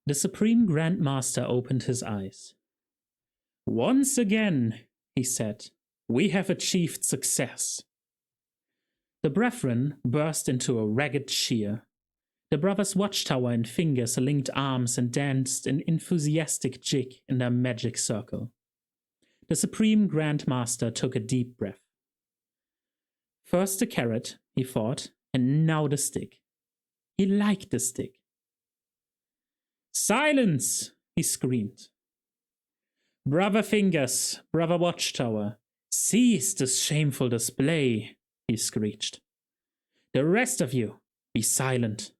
The Supreme Grand Master opened his eyes. "Once again," he said, "we have achieved success." The brethren burst into a ragged cheer. The brothers' watchtower and fingers linked arms and danced an enthusiastic jig in their magic circle. The Supreme Grand Master took a deep breath. First the carrot, he thought, and now the stick. He liked the stick. "Silence!" he screamed. "Brother Fingers, Brother Watchtower, cease this shameful display," he screeched. "The rest of you, be silent."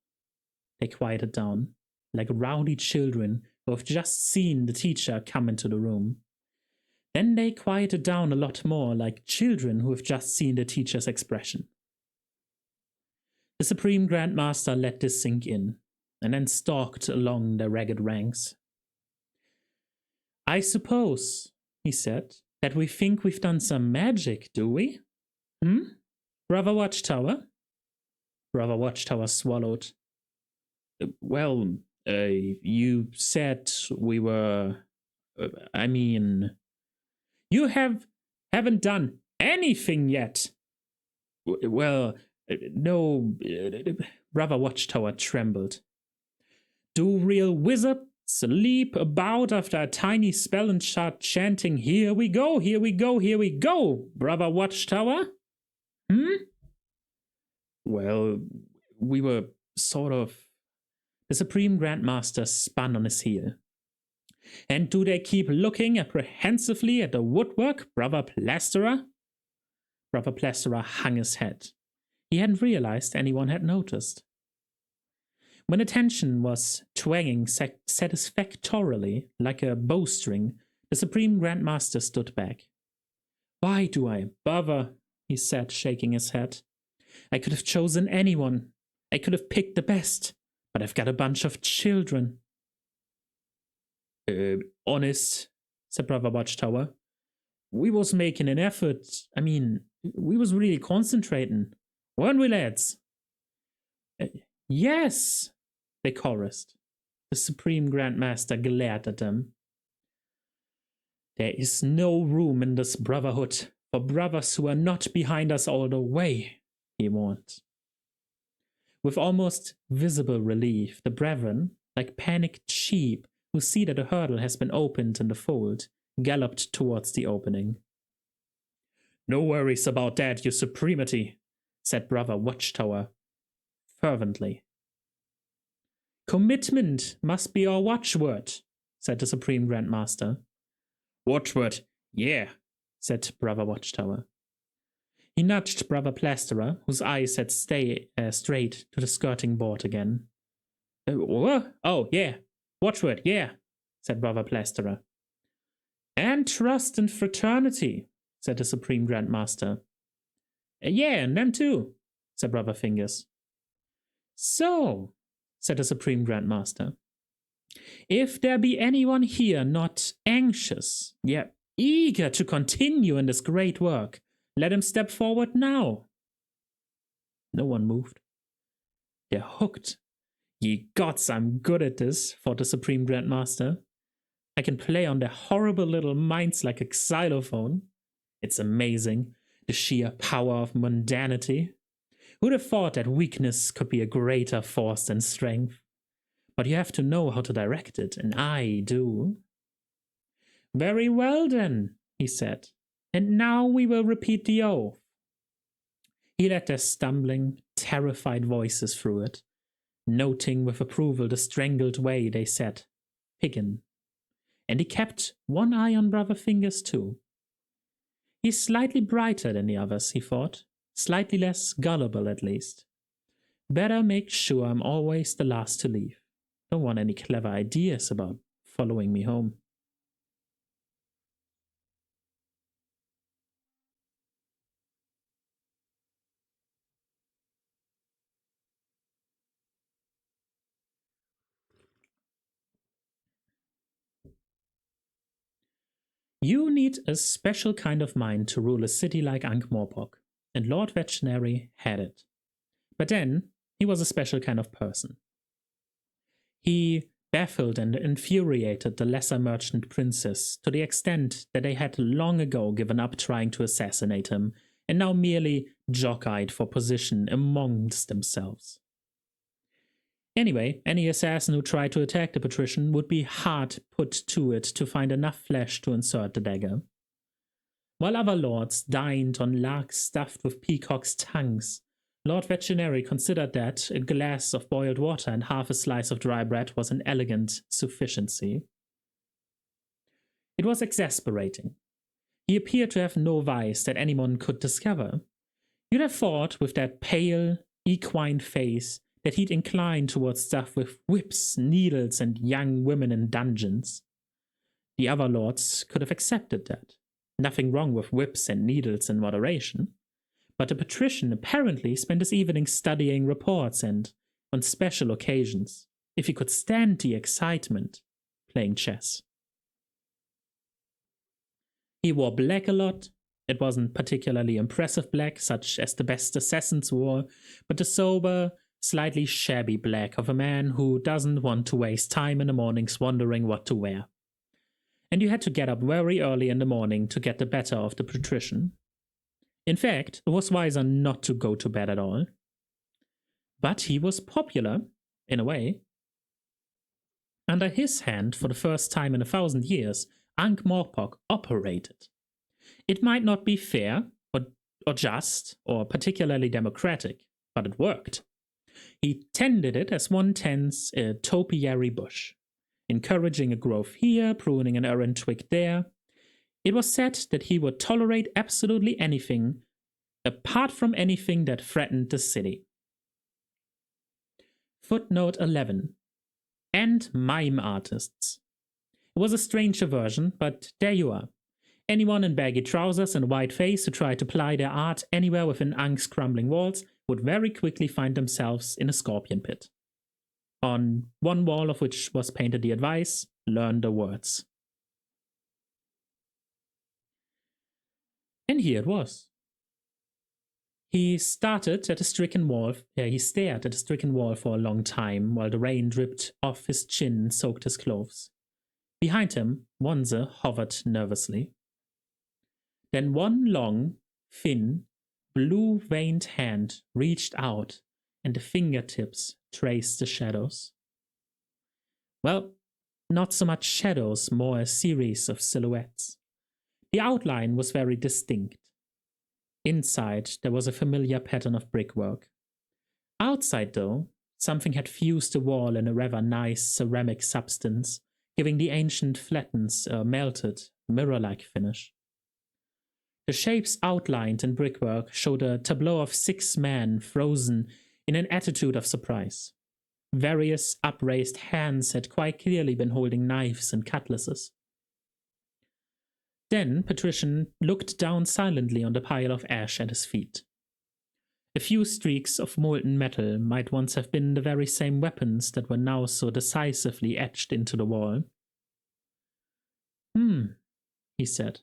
They quieted down, like rowdy children who have just seen the teacher come into the room. Then they quieted down a lot more, like children who have just seen the teacher's expression. The Supreme Grand Master let this sink in, and then stalked along the ragged ranks. "I suppose," he said, "that we think we've done some magic, do we? Brother Watchtower?" Brother Watchtower swallowed. "Well, you said we were... You haven't done anything yet." "Well, no..." Brother Watchtower trembled. "Do real wizards leap about after a tiny spell and start chanting, 'Here we go, here we go, here we go,' Brother Watchtower? Well, we were sort of..." The Supreme Grand Master spun on his heel. "And do they keep looking apprehensively at the woodwork, Brother Plasterer?" Brother Plasterer hung his head. He hadn't realized anyone had noticed. When the tension was twanging satisfactorily like a bowstring, the Supreme Grand Master stood back. "Why do I bother?" he said, shaking his head. "I could have chosen anyone. I could have picked the best. But I've got a bunch of children." Honest," said Brother Watchtower. "We was making an effort. We was really concentrating. Weren't we, lads?" "Yes," they chorused. The Supreme Grand Master glared at them. "There is no room in this brotherhood for brothers who are not behind us all the way," he warned. With almost visible relief, the brethren, like panicked sheep who see that a hurdle has been opened in the fold, galloped towards the opening. "No worries about that, your supremacy," said Brother Watchtower fervently. "Commitment must be our watchword," said the Supreme Grand Master. "Watchword, yeah," said Brother Watchtower. He nudged Brother Plasterer, whose eyes had stayed straight to the skirting board again. "What? Oh, yeah. Watchword, yeah," said Brother Plasterer. "And trust and fraternity," said the Supreme Grand Master. "Yeah, and them too," said Brother Fingers. "So," said the Supreme Grand Master, "if there be anyone here not anxious, yet eager to continue in this great work, let him step forward now." No one moved. "They're hooked. Ye gods, I'm good at this," thought the Supreme Grand Master. "I can play on their horrible little minds like a xylophone. It's amazing, the sheer power of mundanity. Who'd have thought that weakness could be a greater force than strength? But you have to know how to direct it, and I do." "Very well then," he said. "And now we will repeat the oath." He led their stumbling, terrified voices through it, noting with approval the strangled way they said, "Piggin." And he kept one eye on Brother Fingers too. He's slightly brighter than the others, he thought, slightly less gullible at least. Better make sure I'm always the last to leave. Don't want any clever ideas about following me home. You need a special kind of mind to rule a city like Ankh-Morpork, and Lord Veterinary had it. But then, he was a special kind of person. He baffled and infuriated the lesser merchant princes to the extent that they had long ago given up trying to assassinate him and now merely jockeyed for position amongst themselves. Anyway, any assassin who tried to attack the patrician would be hard put to it to find enough flesh to insert the dagger. While other lords dined on larks stuffed with peacocks' tongues, Lord Veterinary considered that a glass of boiled water and half a slice of dry bread was an elegant sufficiency. It was exasperating. He appeared to have no vice that anyone could discover. You'd have thought, with that pale, equine face, that he'd incline towards stuff with whips, needles, and young women in dungeons. The other lords could have accepted that. Nothing wrong with whips and needles in moderation. But the patrician apparently spent his evening studying reports and, on special occasions, if he could stand the excitement, playing chess. He wore black a lot. It wasn't particularly impressive black, such as the best assassins wore, but the sober, slightly shabby black of a man who doesn't want to waste time in the mornings wondering what to wear. And you had to get up very early in the morning to get the better of the patrician. In fact, it was wiser not to go to bed at all. But he was popular, in a way. Under his hand, for the first time in 1,000 years, Ankh-Morpork operated. It might not be fair, or just, or particularly democratic, but it worked. He tended it as one tends a topiary bush, encouraging a growth here, pruning an errant twig there. It was said that he would tolerate absolutely anything, apart from anything that threatened the city. Footnote 11. And mime artists. It was a strange aversion, but there you are. Anyone in baggy trousers and white face who tried to ply their art anywhere within Ankh's crumbling walls would very quickly find themselves in a scorpion pit. On one wall of which was painted the advice, learn the words. And here it was. He stared at the stricken wall for a long time while the rain dripped off his chin and soaked his clothes. Behind him, Wanze hovered nervously. Then one long, thin, blue-veined hand reached out, and the fingertips traced the shadows. Well, not so much shadows, more a series of silhouettes. The outline was very distinct. Inside, there was a familiar pattern of brickwork. Outside, though, something had fused the wall in a rather nice ceramic substance, giving the ancient flattens a melted, mirror-like finish. The shapes outlined in brickwork showed a tableau of 6 men frozen in an attitude of surprise. Various upraised hands had quite clearly been holding knives and cutlasses. Then Patrician looked down silently on the pile of ash at his feet. A few streaks of molten metal might once have been the very same weapons that were now so decisively etched into the wall. He said.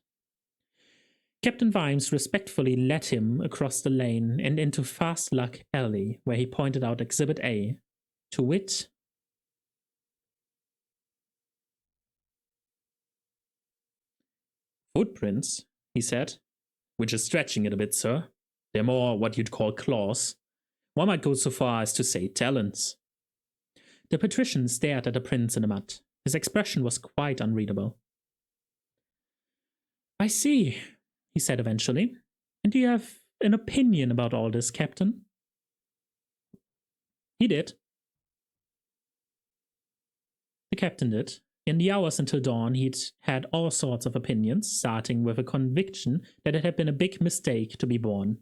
Captain Vimes respectfully led him across the lane and into Fast Luck Alley, where he pointed out Exhibit A, to wit, footprints, he said, which is stretching it a bit, sir. They're more what you'd call claws. One might go so far as to say talons. The patrician stared at the prints in the mud. His expression was quite unreadable. I see, he said eventually. And do you have an opinion about all this, Captain? He did. The captain did. In the hours until dawn, he'd had all sorts of opinions, starting with a conviction that it had been a big mistake to be born.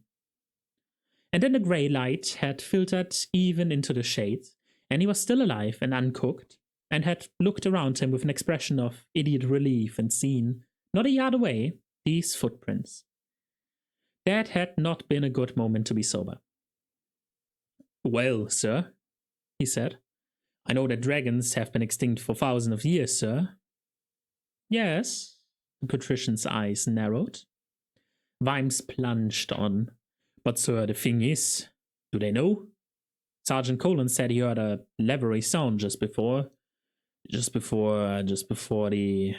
And then the grey light had filtered even into the shades, and he was still alive and uncooked, and had looked around him with an expression of idiot relief and seen, not a yard away, these footprints. That had not been a good moment to be sober. Well, sir, he said, I know that dragons have been extinct for thousands of years, sir. Yes, the patrician's eyes narrowed. Vimes plunged on. But, sir, the thing is, do they know? Sergeant Colin said he heard a leathery sound just before. just before the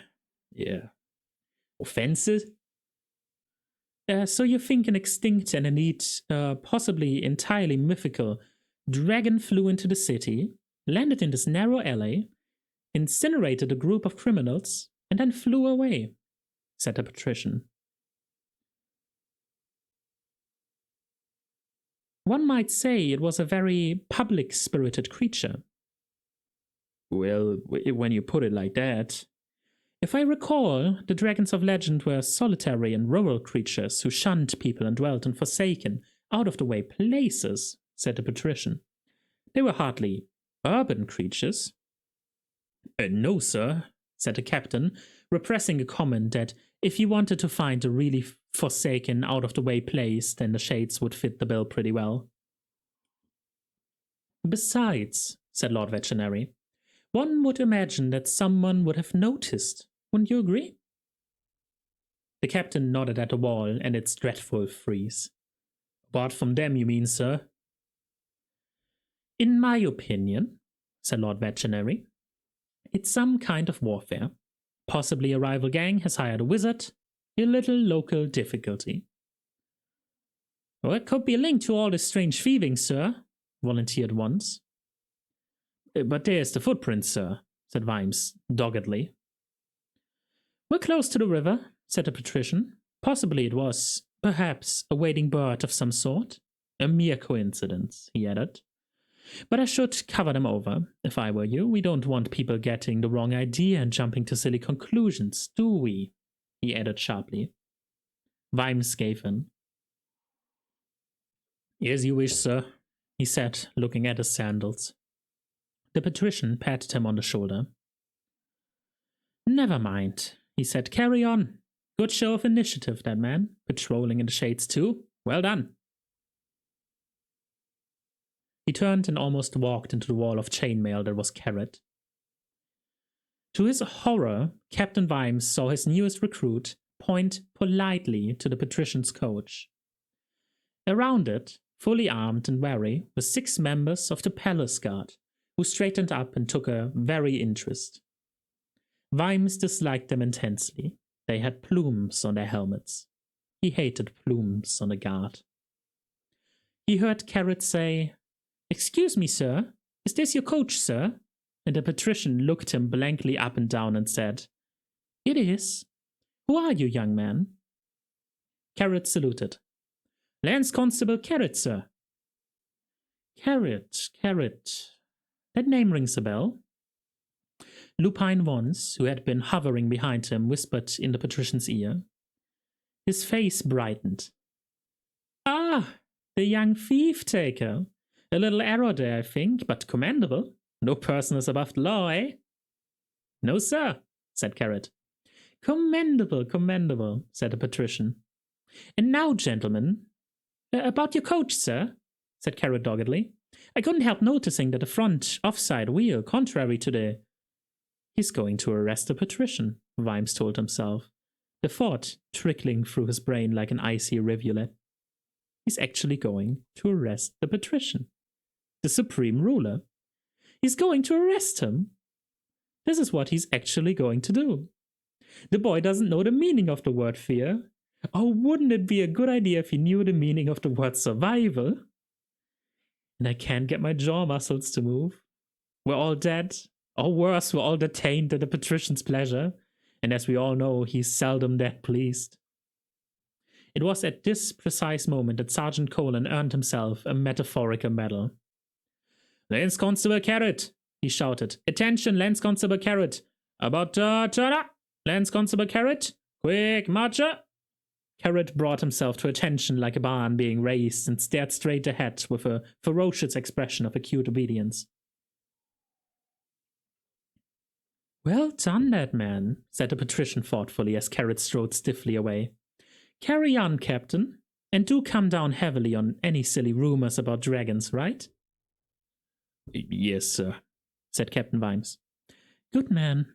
offenses. So you think an extinct and indeed possibly entirely mythical dragon flew into the city, landed in this narrow alley, incinerated a group of criminals, and then flew away, said the patrician. One might say it was a very public-spirited creature. Well, when you put it like that. If I recall, the dragons of legend were solitary and rural creatures who shunned people and dwelt in forsaken, out-of-the-way places, said the patrician. They were hardly urban creatures. No, sir, said the captain, repressing a comment that if he wanted to find a really forsaken, out-of-the-way place, then the shades would fit the bill pretty well. Besides, said Lord Veterinary, one would imagine that someone would have noticed. Wouldn't you agree? The captain nodded at the wall and its dreadful frieze. Apart from them, you mean, sir? In my opinion, said Lord Veterinary, it's some kind of warfare. Possibly a rival gang has hired a wizard. A little local difficulty. Well, it could be a link to all this strange thieving, sir, volunteered Once. But there's the footprints, sir, said Vimes doggedly. We're close to the river, said the patrician. Possibly it was, perhaps, a wading bird of some sort. A mere coincidence, he added. But I should cover them over, if I were you. We don't want people getting the wrong idea and jumping to silly conclusions, do we? He added sharply. Vimes gave in. As you wish, sir, he said, looking at his sandals. The patrician patted him on the shoulder. Never mind, he said. Carry on. Good show of initiative, that man. Patrolling in the shades too. Well done. He turned and almost walked into the wall of chainmail that was Carrot. To his horror, Captain Vimes saw his newest recruit point politely to the patrician's coach. Around it, fully armed and wary, were 6 members of the palace guard, who straightened up and took a very interest. Vimes disliked them intensely. They had plumes on their helmets. He hated plumes on a guard. He heard Carrot say, "Excuse me, sir, is this your coach, sir?" And the patrician looked him blankly up and down and said, "It is. Who are you, young man?" Carrot saluted. "Lance Constable Carrot, sir." Carrot. That name rings a bell. Lupine Once, who had been hovering behind him, whispered in the patrician's ear. His face brightened. "Ah, the young thief-taker. A little error there, I think, but commendable. No person is above the law, eh?" "No, sir," said Carrot. Commendable, said the patrician. "And now, gentlemen, about your coach, sir," said Carrot doggedly. "I couldn't help noticing that the front offside wheel, contrary to the—" He's going to arrest the patrician, Vimes told himself, the thought trickling through his brain like an icy rivulet. He's actually going to arrest the patrician, the supreme ruler. He's going to arrest him. This is what he's actually going to do. The boy doesn't know the meaning of the word fear. Oh, wouldn't it be a good idea if he knew the meaning of the word survival? And I can't get my jaw muscles to move. We're all dead. Or worse, we're all detained at the patrician's pleasure. And as we all know, he's seldom that pleased. It was at this precise moment that Sergeant Colin earned himself a metaphorical medal. "Lance Constable Carrot," he shouted. "Attention, Lance Constable Carrot. About to turn up. Lance Constable Carrot. Quick, marcher." Carrot brought himself to attention like a barn being raised and stared straight ahead with a ferocious expression of acute obedience. "Well done, that man," said the patrician thoughtfully as Carrot strode stiffly away. "Carry on, Captain, and do come down heavily on any silly rumors about dragons, right?" "Yes, sir," said Captain Vimes. "Good man."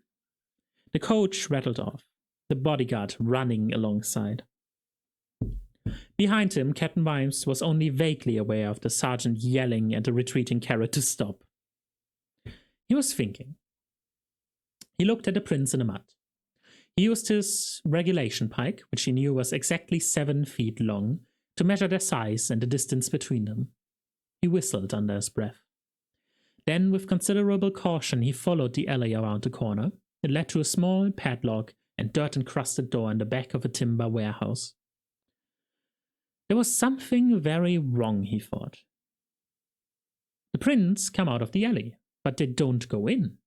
The coach rattled off, the bodyguard running alongside. Behind him, Captain Vimes was only vaguely aware of the sergeant yelling at the retreating Carrot to stop. He was thinking. He looked at the prints in the mud. He used his regulation pike, which he knew was exactly 7 feet long, to measure their size and the distance between them. He whistled under his breath. Then, with considerable caution, he followed the alley around the corner. It led to a small padlock and dirt-encrusted door in the back of a timber warehouse. There was something very wrong, he thought. The prints come out of the alley, but they don't go in.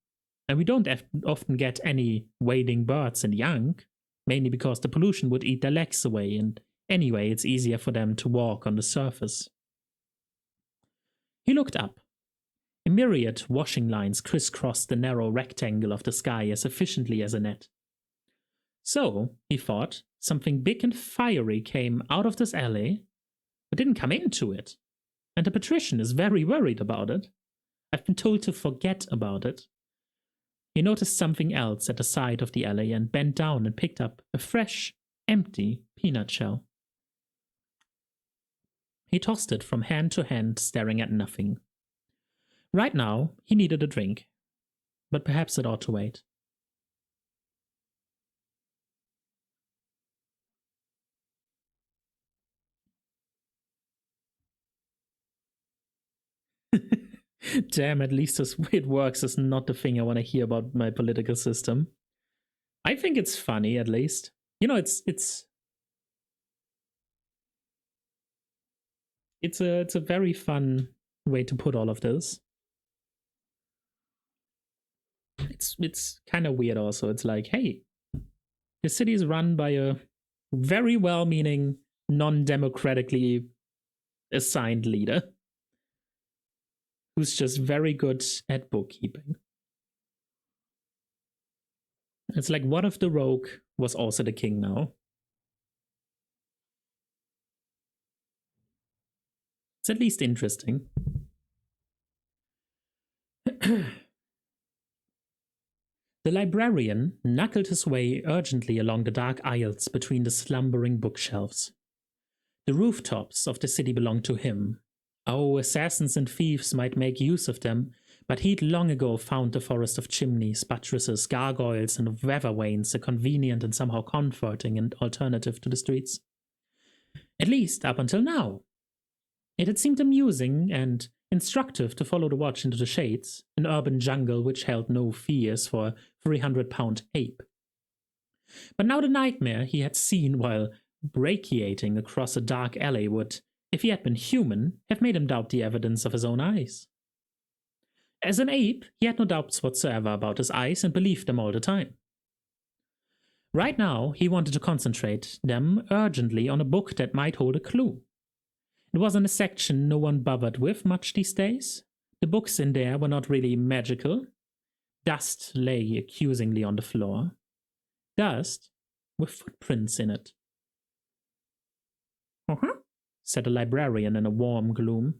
And we don't often get any wading birds in the Yank, mainly because the pollution would eat their legs away, and anyway, it's easier for them to walk on the surface. He looked up. A myriad washing lines crisscrossed the narrow rectangle of the sky as efficiently as a net. So, he thought, something big and fiery came out of this alley, but didn't come into it. And the patrician is very worried about it. I've been told to forget about it. He noticed something else at the side of the alley and bent down and picked up a fresh, empty peanut shell. He tossed it from hand to hand, staring at nothing. Right now, he needed a drink, but perhaps it ought to wait. Damn, at least this way it works is not the thing I want to hear about my political system. I think it's funny, at least. You know, it's a very fun way to put all of this. It's kind of weird also. It's like, hey, the city is run by a very well-meaning, non-democratically assigned leader who's just very good at bookkeeping. It's like, what if the rogue was also the king now? It's at least interesting. The librarian knuckled his way urgently along the dark aisles between the slumbering bookshelves. The rooftops of the city belonged to him. Oh, assassins and thieves might make use of them, but he'd long ago found the forest of chimneys, buttresses, gargoyles, and weather vanes a convenient and somehow comforting and alternative to the streets. At least up until now. It had seemed amusing and instructive to follow the watch into the shades, an urban jungle which held no fears for a 300-pound ape. But now the nightmare he had seen while brachiating across a dark alley would, if he had been human, have made him doubt the evidence of his own eyes. As an ape, he had no doubts whatsoever about his eyes and believed them all the time. Right now, he wanted to concentrate them urgently on a book that might hold a clue. It was in a section no one bothered with much these days. The books in there were not really magical. Dust lay accusingly on the floor. Dust with footprints in it. Said the librarian in a warm gloom.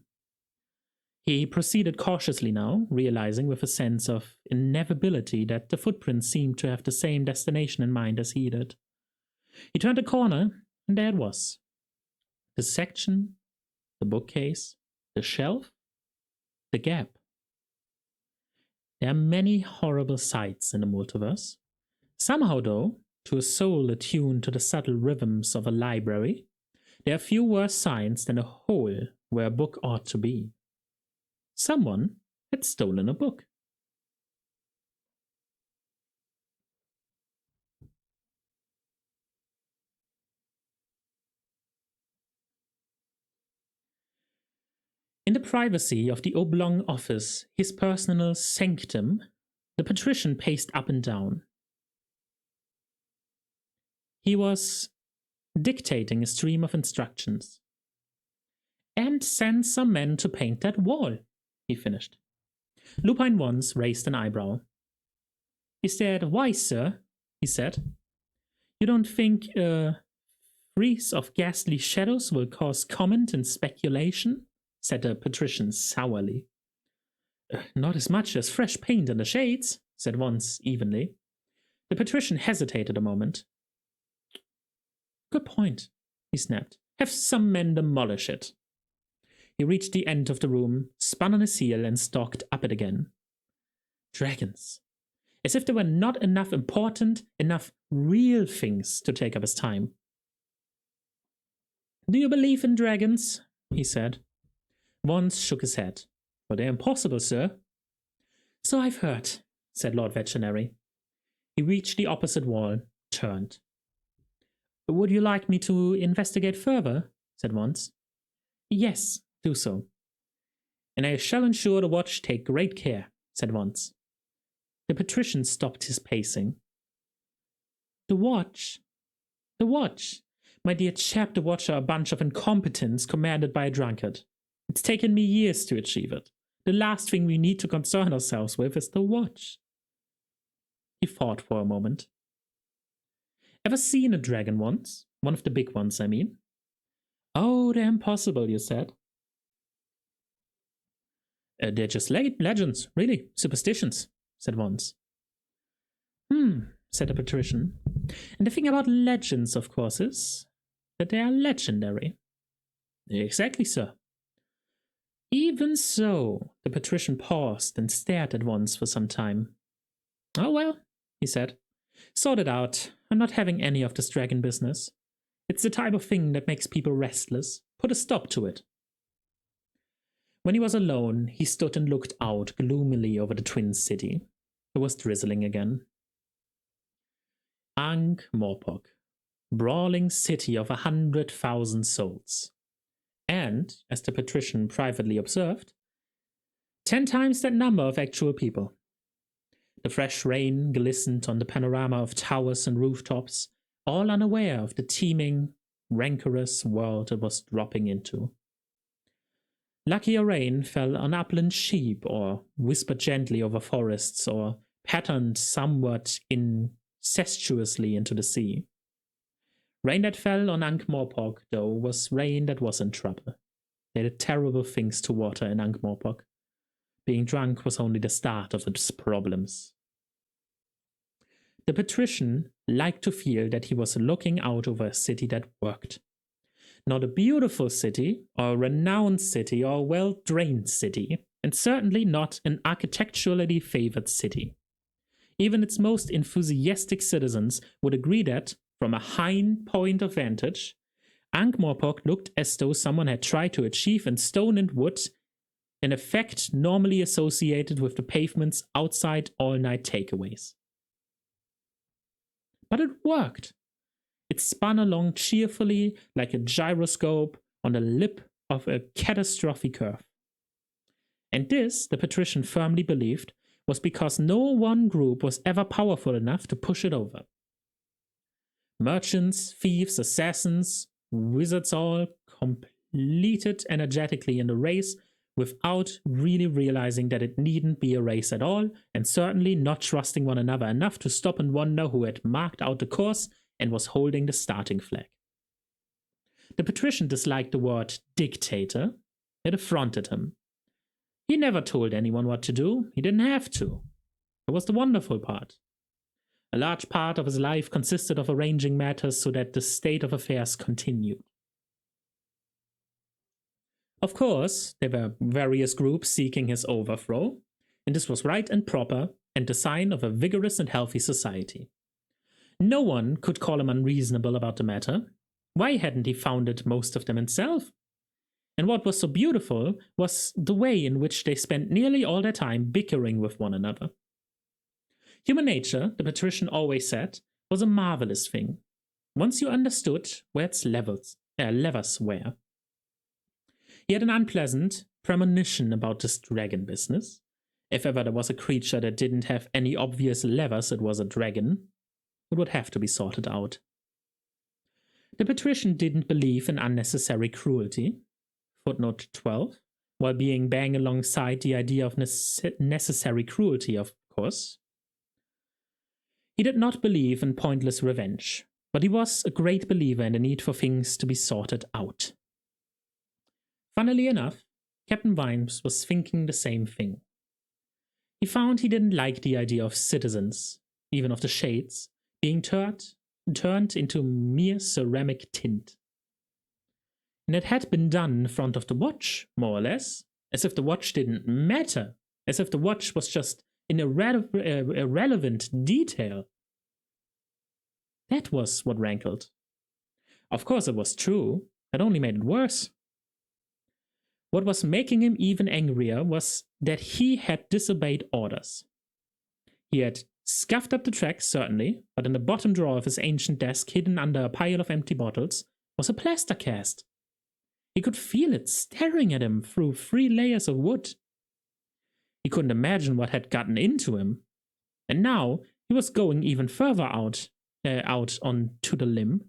He proceeded cautiously now, realizing with a sense of inevitability that the footprints seemed to have the same destination in mind as he did. He turned a corner, and there it was. The section, the bookcase, the shelf, the gap. There are many horrible sights in the multiverse. Somehow, though, to a soul attuned to the subtle rhythms of a library, there are few worse signs than a hole where a book ought to be. Someone had stolen a book. In the privacy of the oblong office, his personal sanctum, the patrician paced up and down. He was dictating a stream of instructions. And send some men to paint that wall, he finished. Lupine once raised an eyebrow. Is that wise, sir? He said. You don't think a frieze of ghastly shadows will cause comment and speculation? Said the patrician sourly. Not as much as fresh paint in the shades, said Once evenly. The patrician hesitated a moment. Good point, he snapped. Have some men demolish it. He reached the end of the room, spun on his heel, and stalked up it again. Dragons. as if there were not enough important, enough real things to take up his time. "Do you believe in dragons?" he said. Vance shook his head. "But they're impossible, sir." "So I've heard," said Lord Veterinary. He reached the opposite wall, turned. "Would you like me to investigate further?" said Vance. "Yes, do so." "And I shall ensure the watch take great care," said Vance. The patrician stopped his pacing. "The watch? The watch? My dear chap, the watch are a bunch of incompetents commanded by a drunkard. It's taken me years to achieve it. The last thing we need to concern ourselves with is the watch." He thought for a moment. "Ever seen a dragon once? One of the big ones, I mean." "Oh, they're impossible, you said." "They're just legends, really, superstitions," said Vance. Said the patrician. "And the thing about legends, of course, is that they are legendary." "Exactly, sir." "Even so," the patrician paused and stared at Vance for some time. "Oh well," he said. "Sort it out. I'm not having any of this dragon business. It's the type of thing that makes people restless. Put a stop to it." When he was alone, he stood and looked out gloomily over the Twin City. It was drizzling again. Ankh-Morpork, brawling city of 100,000 souls. And, as the patrician privately observed, 10 times that number of actual people. The fresh rain glistened on the panorama of towers and rooftops, all unaware of the teeming, rancorous world it was dropping into. Luckier rain fell on upland sheep, or whispered gently over forests, or patterned somewhat incestuously into the sea. Rain that fell on Ankh-Morpork, though, was rain that was in trouble. They did terrible things to water in Ankh-Morpork. Being drunk was only the start of its problems. The patrician liked to feel that he was looking out over a city that worked. Not a beautiful city, or a renowned city, or a well-drained city, and certainly not an architecturally favored city. Even its most enthusiastic citizens would agree that, from a high point of vantage, Ankh-Morpork looked as though someone had tried to achieve in stone and wood an effect normally associated with the pavement's outside all-night takeaways. But it worked. It spun along cheerfully like a gyroscope on the lip of a catastrophic curve. And this, the patrician firmly believed, was because no one group was ever powerful enough to push it over. Merchants, thieves, assassins, wizards all completed energetically in the race without really realizing that it needn't be a race at all, and certainly not trusting one another enough to stop and wonder who had marked out the course and was holding the starting flag. The patrician disliked the word dictator. It affronted him. He never told anyone what to do. He didn't have to. It was the wonderful part. A large part of his life consisted of arranging matters so that the state of affairs continued. Of course, there were various groups seeking his overthrow, and this was right and proper and the sign of a vigorous and healthy society. No one could call him unreasonable about the matter. Why hadn't he founded most of them himself? And what was so beautiful was the way in which they spent nearly all their time bickering with one another. Human nature, the patrician always said, was a marvelous thing, once you understood where its levers were. He had an unpleasant premonition about this dragon business. If ever there was a creature that didn't have any obvious levers, it was a dragon. It would have to be sorted out. The patrician didn't believe in unnecessary cruelty. Footnote 12. While being bang alongside the idea of necessary cruelty, of course. He did not believe in pointless revenge, but he was a great believer in the need for things to be sorted out. Funnily enough, Captain Vimes was thinking the same thing. He found he didn't like the idea of citizens, even of the Shades, being turned into mere ceramic tint. And it had been done in front of the watch, more or less, as if the watch didn't matter, as if the watch was just in irrelevant detail. That was what rankled. Of course it was true, that only made it worse. What was making him even angrier was that he had disobeyed orders. He had scuffed up the tracks, certainly, but in the bottom drawer of his ancient desk, hidden under a pile of empty bottles, was a plaster cast. He could feel it staring at him through 3 layers of wood. He couldn't imagine what had gotten into him. And now he was going even further out onto the limb.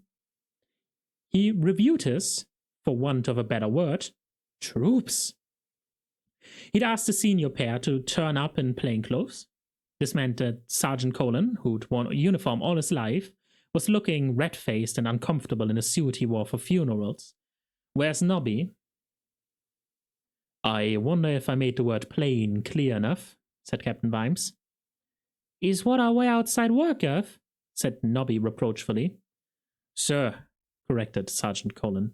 He reviewed his, for want of a better word, troops. He'd asked the senior pair to turn up in plainclothes. This meant that Sergeant Colin, who'd worn a uniform all his life, was looking red-faced and uncomfortable in a suit he wore for funerals. Whereas Nobby... I wonder if I made the word plain clear enough, said Captain Vimes. Is what I wear outside work, Earth? Said Nobby reproachfully. Sir, corrected Sergeant Colin.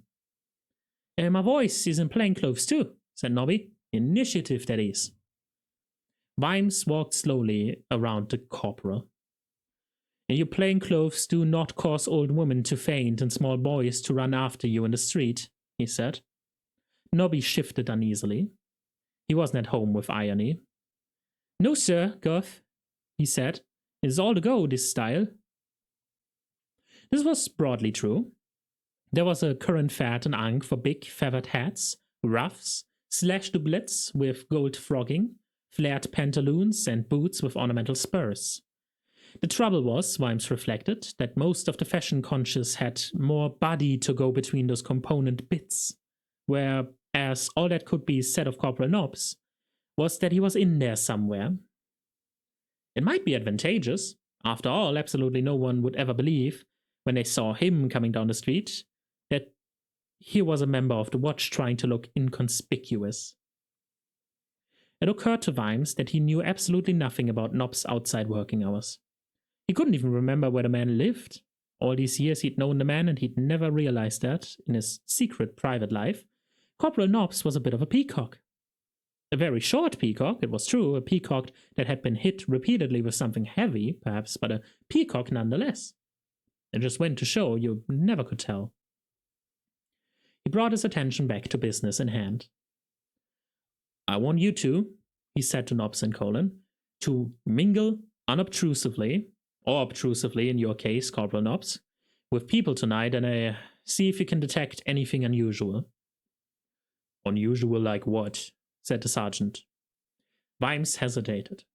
My voice is in plainclothes too, said Nobby. Initiative, that is. Vimes walked slowly around the corporal. And your plainclothes do not cause old women to faint and small boys to run after you in the street, he said. Nobby shifted uneasily. He wasn't at home with irony. No, sir, Guff, he said. It is all the go, this style. This was broadly true. There was a current fad in Ankh for big feathered hats, ruffs, slash doublets with gold frogging, flared pantaloons, and boots with ornamental spurs. The trouble was, Vimes reflected, that most of the fashion-conscious had more body to go between those component bits, whereas all that could be said of Corporal Nobbs was that he was in there somewhere. It might be advantageous. After all, absolutely no one would ever believe, when they saw him coming down the street, that he was a member of the watch trying to look inconspicuous. It occurred to Vimes that he knew absolutely nothing about Nobb's outside working hours. He couldn't even remember where the man lived. All these years he'd known the man, and he'd never realized that, in his secret private life, Corporal Nobbs was a bit of a peacock. A very short peacock, it was true, a peacock that had been hit repeatedly with something heavy, perhaps, but a peacock nonetheless. It just went to show you never could tell. He brought his attention back to business in hand. I want you two, he said to Nobbs and Colin, to mingle unobtrusively, or obtrusively in your case, Corporal Nobbs, with people tonight and see if you can detect anything unusual. Unusual like what? Said the sergeant. Vimes hesitated.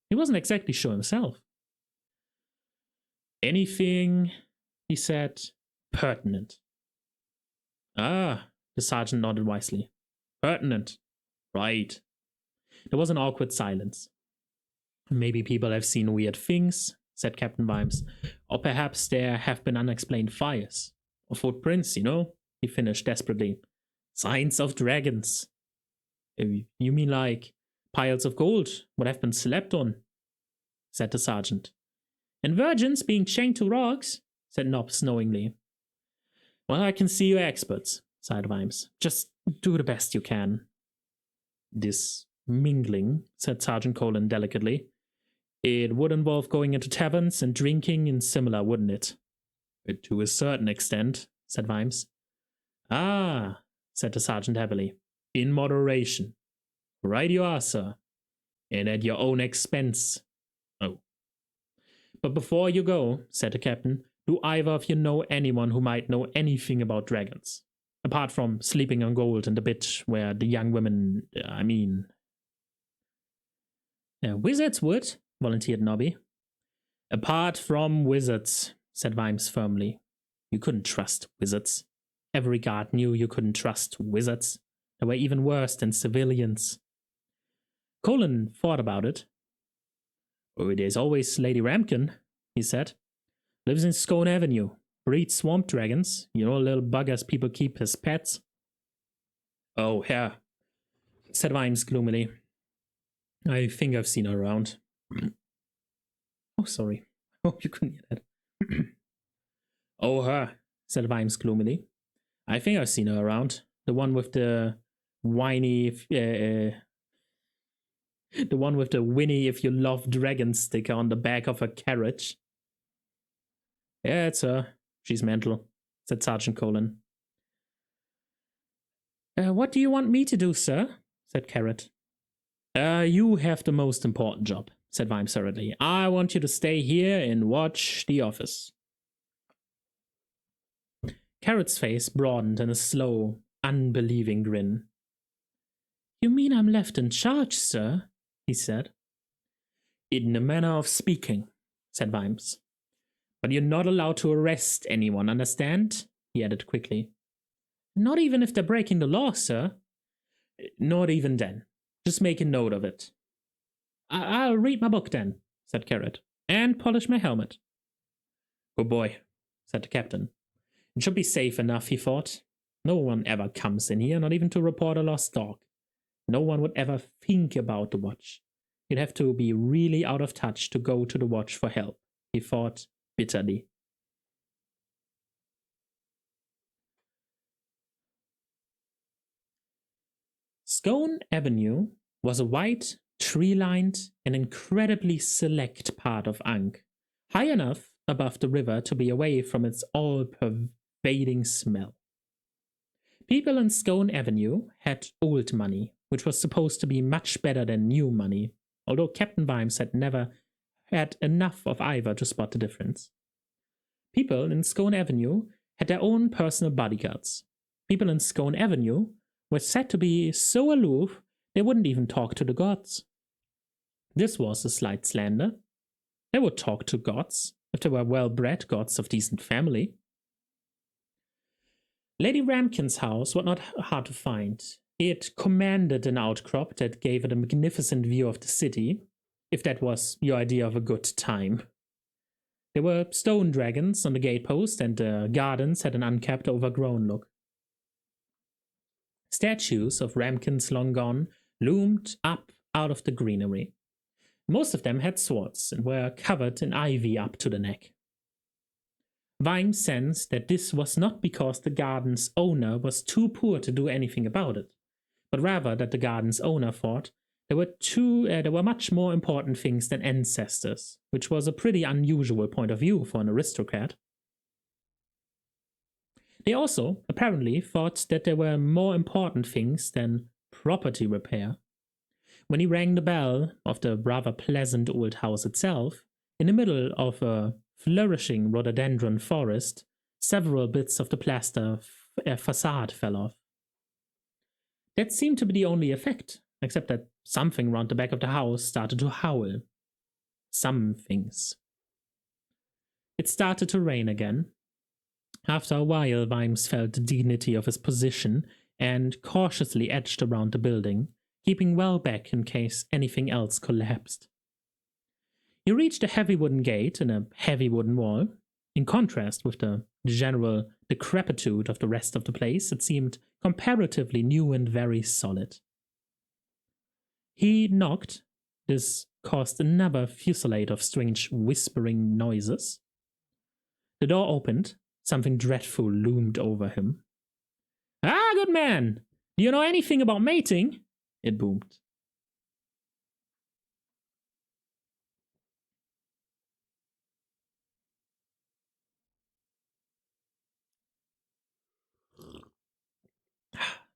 He wasn't exactly sure himself. Anything, he said, pertinent. Ah, the sergeant nodded wisely. Pertinent. Right. There was an awkward silence. Maybe people have seen weird things, said Captain Vimes. Or perhaps there have been unexplained fires. Or footprints, he finished desperately. Signs of dragons. You mean like piles of gold would have been slept on, said the sergeant. And virgins being chained to rocks, said Nobbs knowingly. Well, I can see you're experts, sighed Vimes. Just do the best you can. This mingling, said Sergeant Colin delicately. It would involve going into taverns and drinking and similar, wouldn't it? To a certain extent, said Vimes. Ah, said the sergeant heavily. In moderation. Right you are, sir. And at your own expense. Oh. But before you go, said the captain, do either of you know anyone who might know anything about dragons? Apart from sleeping on gold and the bit where the young women, wizards would, volunteered Nobby. Apart from wizards, said Vimes firmly. You couldn't trust wizards. Every guard knew you couldn't trust wizards. They were even worse than civilians. Colin thought about it. Oh, there's always Lady Ramkin, he said. Lives in Scone Avenue. Breeds swamp dragons. Little buggers people keep as pets. Oh, yeah, said Vimes gloomily. I think I've seen her around. Oh, sorry. I hope you couldn't hear that. Oh, her, said Vimes gloomily. I think I've seen her around. The one with the whiny The one with the Winnie if you love dragons sticker on the back of her carriage. Yeah, it's her. She's mental, said Sergeant Colin. What do you want me to do, sir? Said Carrot. You have the most important job, said Vimes hurriedly. I want you to stay here and watch the office. Carrot's face broadened in a slow, unbelieving grin. You mean I'm left in charge, sir? He said. In a manner of speaking, said Vimes. But you're not allowed to arrest anyone, understand? He added quickly. Not even if they're breaking the law, sir. Not even then. Just make a note of it. I'll read my book then, said Carrot, and polish my helmet. Good boy, said the captain. It should be safe enough, he thought. No one ever comes in here, not even to report a lost dog. No one would ever think about the watch. You'd have to be really out of touch to go to the watch for help, he thought bitterly. Scone Avenue was a wide, tree-lined, and incredibly select part of Ankh, high enough above the river to be away from its all-pervading smell. People in Scone Avenue had old money, which was supposed to be much better than new money, although Captain Vimes had never had enough of either to spot the difference. People in Scone Avenue had their own personal bodyguards. People in Scone Avenue were said to be so aloof they wouldn't even talk to the gods. This was a slight slander. They would talk to gods, if they were well-bred gods of decent family. Lady Ramkin's house was not hard to find. It commanded an outcrop that gave it a magnificent view of the city, if that was your idea of a good time. There were stone dragons on the gatepost, and the gardens had an unkept, overgrown look. Statues of Ramkins long gone loomed up out of the greenery. Most of them had swords and were covered in ivy up to the neck. Vimes sensed that this was not because the garden's owner was too poor to do anything about it, but rather that the garden's owner thought there were much more important things than ancestors, which was a pretty unusual point of view for an aristocrat. They also, apparently, thought that there were more important things than property repair. When he rang the bell of the rather pleasant old house itself, in the middle of a flourishing rhododendron forest, several bits of the plaster facade fell off. That seemed to be the only effect, except that something round the back of the house started to howl. Some things. It started to rain again. After a while, Vimes felt the dignity of his position and cautiously edged around the building, keeping well back in case anything else collapsed. He reached a heavy wooden gate and a heavy wooden wall. In contrast with the general decrepitude of the rest of the place, it seemed comparatively new and very solid. He knocked. This caused another fusillade of strange whispering noises. The door opened. Something dreadful loomed over him. "Ah, good man! Do you know anything about mating?" it boomed.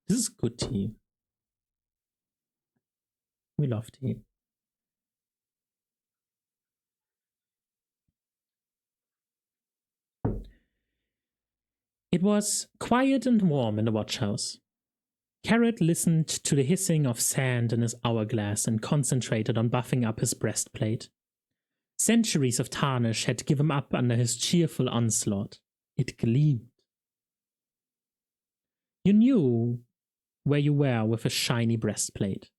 This is good tea. We love tea. It was quiet and warm in the watch house. Carrot listened to the hissing of sand in his hourglass and concentrated on buffing up his breastplate. Centuries of tarnish had given up under his cheerful onslaught. It gleamed. You knew where you were with a shiny breastplate.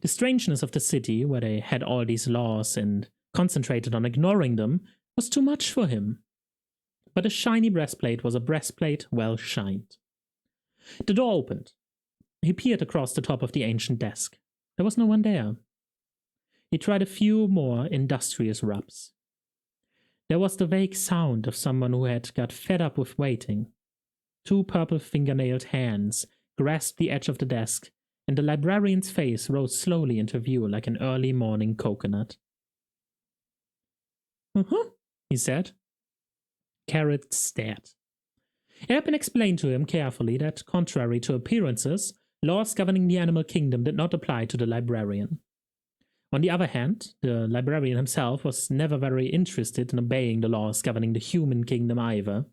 The strangeness of the city, where they had all these laws and concentrated on ignoring them, was too much for him. But a shiny breastplate was a breastplate well shined. The door opened. He peered across the top of the ancient desk. There was no one there. He tried a few more industrious rubs. There was the vague sound of someone who had got fed up with waiting. Two purple fingernailed hands grasped the edge of the desk and the librarian's face rose slowly into view like an early morning coconut. He said. Carrot stared. It had been explained to him carefully that, contrary to appearances, laws governing the animal kingdom did not apply to the librarian. On the other hand, the librarian himself was never very interested in obeying the laws governing the human kingdom either.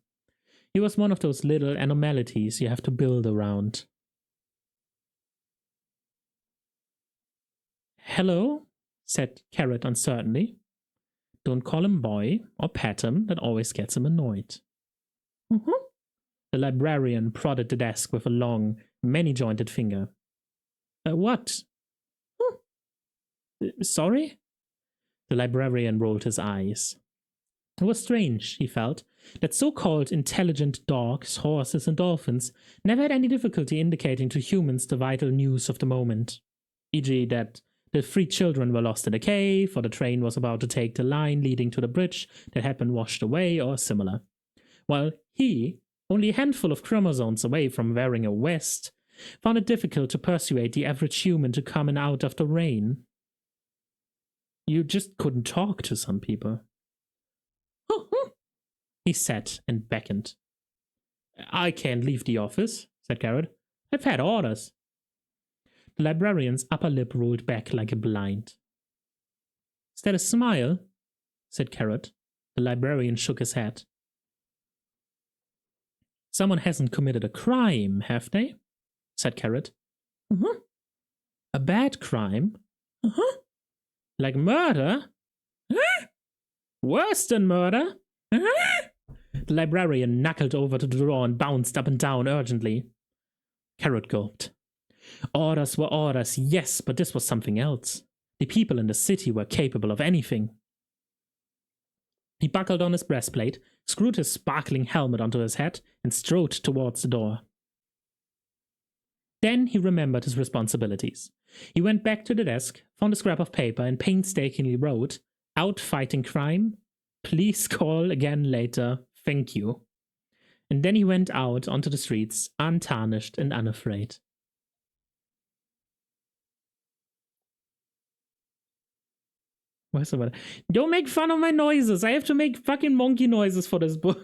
He was one of those little anomalies you have to build around. Hello, said Carrot uncertainly. Don't call him boy or pet him, that always gets him annoyed. The librarian prodded the desk with a long, many-jointed finger. What? Sorry? The librarian rolled his eyes. It was strange, he felt, that so-called intelligent dogs, horses, and dolphins never had any difficulty indicating to humans the vital news of the moment. E.g. that the 3 children were lost in a cave, or the train was about to take the line leading to the bridge that had been washed away, or similar. While he, only a handful of chromosomes away from wearing a vest, found it difficult to persuade the average human to come in out of the rain. You just couldn't talk to some people. He said and beckoned. I can't leave the office, said Carrot. I've had orders. The librarian's upper lip rolled back like a blind. Is that a smile? Said Carrot. The librarian shook his head. Someone hasn't committed a crime, have they? Said Carrot. A bad crime? Like murder? Worse than murder? The librarian knuckled over to the door and bounced up and down urgently. Carrot gulped. Orders were orders, yes, but this was something else. The people in the city were capable of anything. He buckled on his breastplate, screwed his sparkling helmet onto his head, and strode towards the door. Then he remembered his responsibilities. He went back to the desk, found a scrap of paper, and painstakingly wrote, "Out fighting crime. Please call again later. Thank you." And then he went out onto the streets, untarnished and unafraid. What's about it? Don't make fun of my noises. I have to make fucking monkey noises for this book.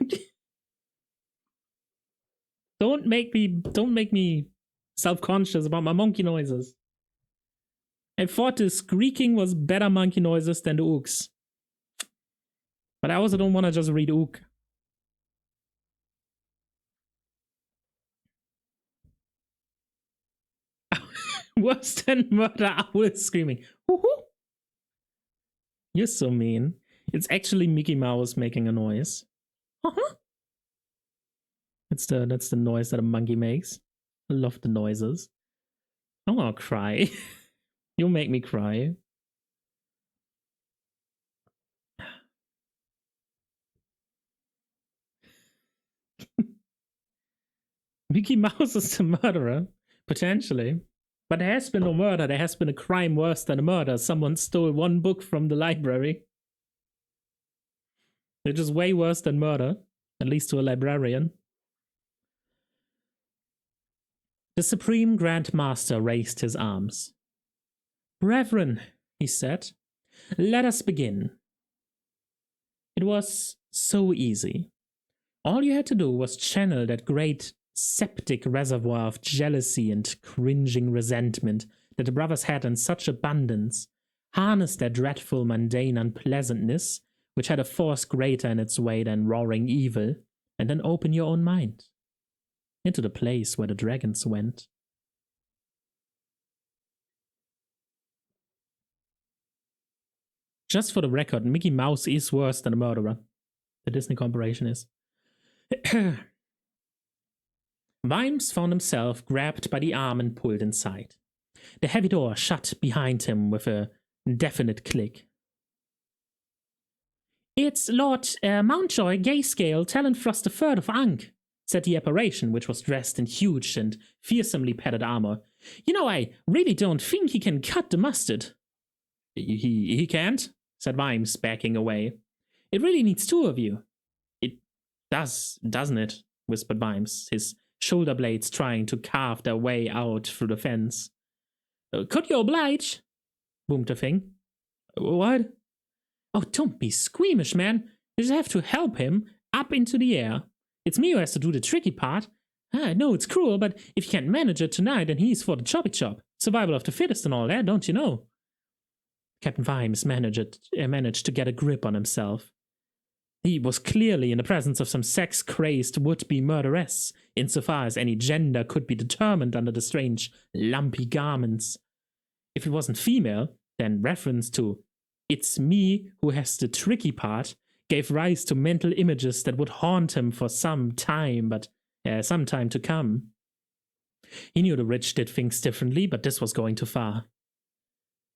Don't make me self-conscious about my monkey noises. I thought the squeaking was better monkey noises than the ooks. But I also don't want to just read ook. Worse than murder, owl screaming. Woohoo! You're so mean. It's actually Mickey Mouse making a noise. That's the noise that a monkey makes. I love the noises. I want to cry. You'll make me cry. Mickey Mouse is the murderer, potentially. But there has been no murder. There has been a crime worse than a murder. Someone stole one book from the library. Which is way worse than murder, at least to a librarian. The Supreme Grand Master raised his arms. Brethren, he said, let us begin. It was so easy. All you had to do was channel that great septic reservoir of jealousy and cringing resentment that the brothers had in such abundance, harness their dreadful mundane unpleasantness, which had a force greater in its way than roaring evil, and then open your own mind into the place where the dragons went. Just for the record, Mickey Mouse is worse than a murderer. The Disney Corporation is. Vimes found himself grabbed by the arm and pulled inside. The heavy door shut behind him with a definite click. It's Lord Mountjoy Gayscale Talonfrost III of Ankh, said the apparition, which was dressed in huge and fearsomely padded armor. You know, I really don't think he can cut the mustard. He can't, said Vimes, backing away. It really needs 2 of you. It does, doesn't it? Whispered Vimes, his shoulder blades trying to carve their way out through the fence. Could you oblige? Boomed the thing. What? Oh, don't be squeamish, man. You just have to help him up into the air. It's me who has to do the tricky part. I know it's cruel, but if you can't manage it tonight, then he's for the choppy chop. Survival of the fittest and all that, don't you know? Captain Vimes managed to get a grip on himself. He was clearly in the presence of some sex-crazed would-be murderess, insofar as any gender could be determined under the strange, lumpy garments. If it wasn't female, then reference to "it's me who has the tricky part" gave rise to mental images that would haunt him for some time to come. He knew the rich did things differently, but this was going too far.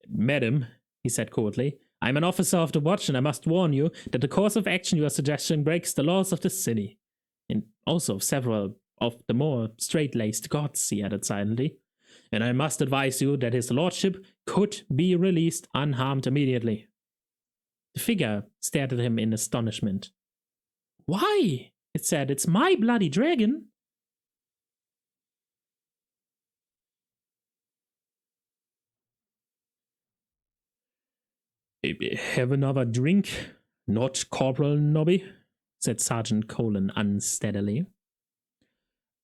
"Madam," he said coldly, "I'm an officer of the watch, and I must warn you that the course of action you are suggesting breaks the laws of the city. And also of several of the more straight-laced gods," he added silently. "And I must advise you that his lordship could be released unharmed immediately." The figure stared at him in astonishment. "Why?" it said. "It's my bloody dragon." "Have another drink, not Corporal Nobby," said Sergeant Colin unsteadily.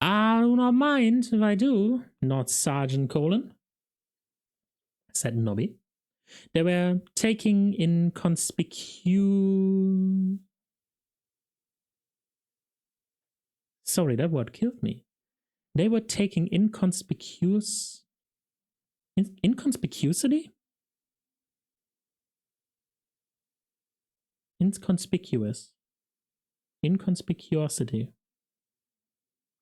"I do not mind if I do, not Sergeant Colin," said Nobby. They were taking inconspicuous... Sorry, that word killed me. They were taking inconspicuous... Inconspicuously? Inconspicuous. Inconspicuosity.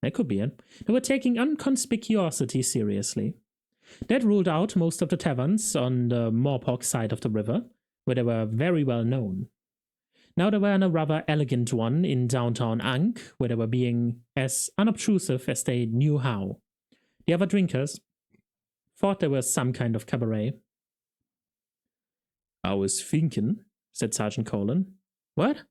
That could be it. They were taking inconspicuosity seriously. That ruled out most of the taverns on the Morpok side of the river, where they were very well known. Now they were in a rather elegant one in downtown Ankh, where they were being as unobtrusive as they knew how. The other drinkers thought there was some kind of cabaret. "I was thinking," said Sergeant Colin. "What?"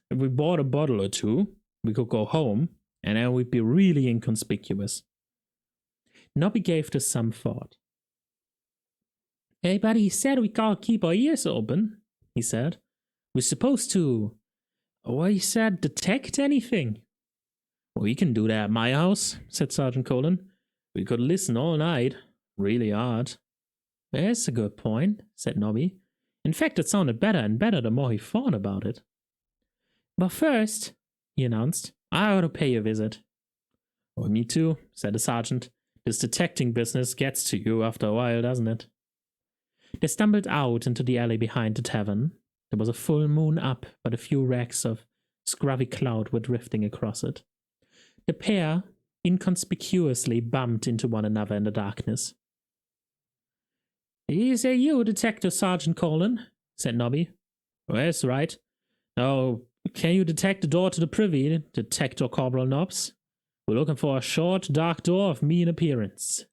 "If we bought a bottle or two, we could go home, and then we'd be really inconspicuous." Nobby gave this some thought. "Hey, buddy, he said we gotta keep our ears open," he said. "We're supposed to, he said, detect anything." "We can do that at my house," said Sergeant Colin. "We could listen all night. Really hard." "That's a good point," said Nobby. In fact, it sounded better and better the more he thought about it. "But first," he announced, "I ought to pay a visit." "Oh, me too," said the sergeant. "This detecting business gets to you after a while, doesn't it?" They stumbled out into the alley behind the tavern. There was a full moon up, but a few racks of scrubby cloud were drifting across it. The pair inconspicuously bumped into one another in the darkness. "Is that you, Detective Sergeant Colin?" said Nobby. "Well, that's right. Now, can you detect the door to the privy, Detector Corporal Nobbs? We're looking for a short, dark door of mean appearance."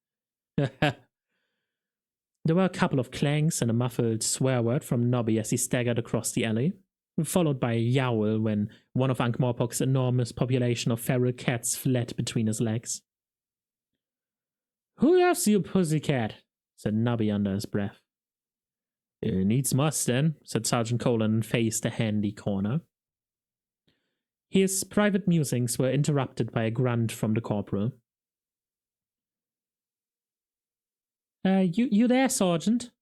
There were a couple of clangs and a muffled swear word from Nobby as he staggered across the alley, followed by a yowl when one of Ankh-Morpok's enormous population of feral cats fled between his legs. "Who loves you, pussycat?" said Nobby under his breath. "Needs must, then," said Sergeant Colin and faced a handy corner. His private musings were interrupted by a grunt from the corporal. You there, Sergeant?"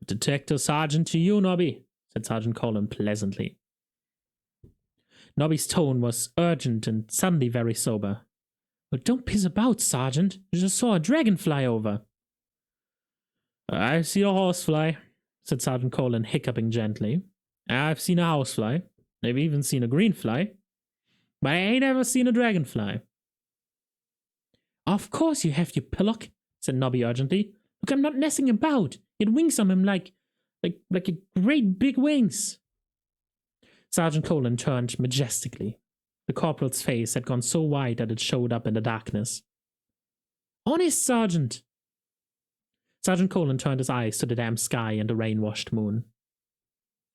"Detective Sergeant to you, Nobby," said Sergeant Colin pleasantly. Nobby's tone was urgent and suddenly very sober. "Well, don't piss about, Sergeant. You just saw a dragon fly over." "I've seen a horsefly," said Sergeant Colin, hiccuping gently. "I've seen a housefly. I've even seen a green fly. But I ain't ever seen a dragonfly." "Of course you have, you pillock," said Nobby urgently. "Look, I'm not messing about. It wings on him like a great big wings." Sergeant Colin turned majestically. The corporal's face had gone so wide that it showed up in the darkness. "Honest, Sergeant!" Sergeant Colin turned his eyes to the damp sky and the rain-washed moon.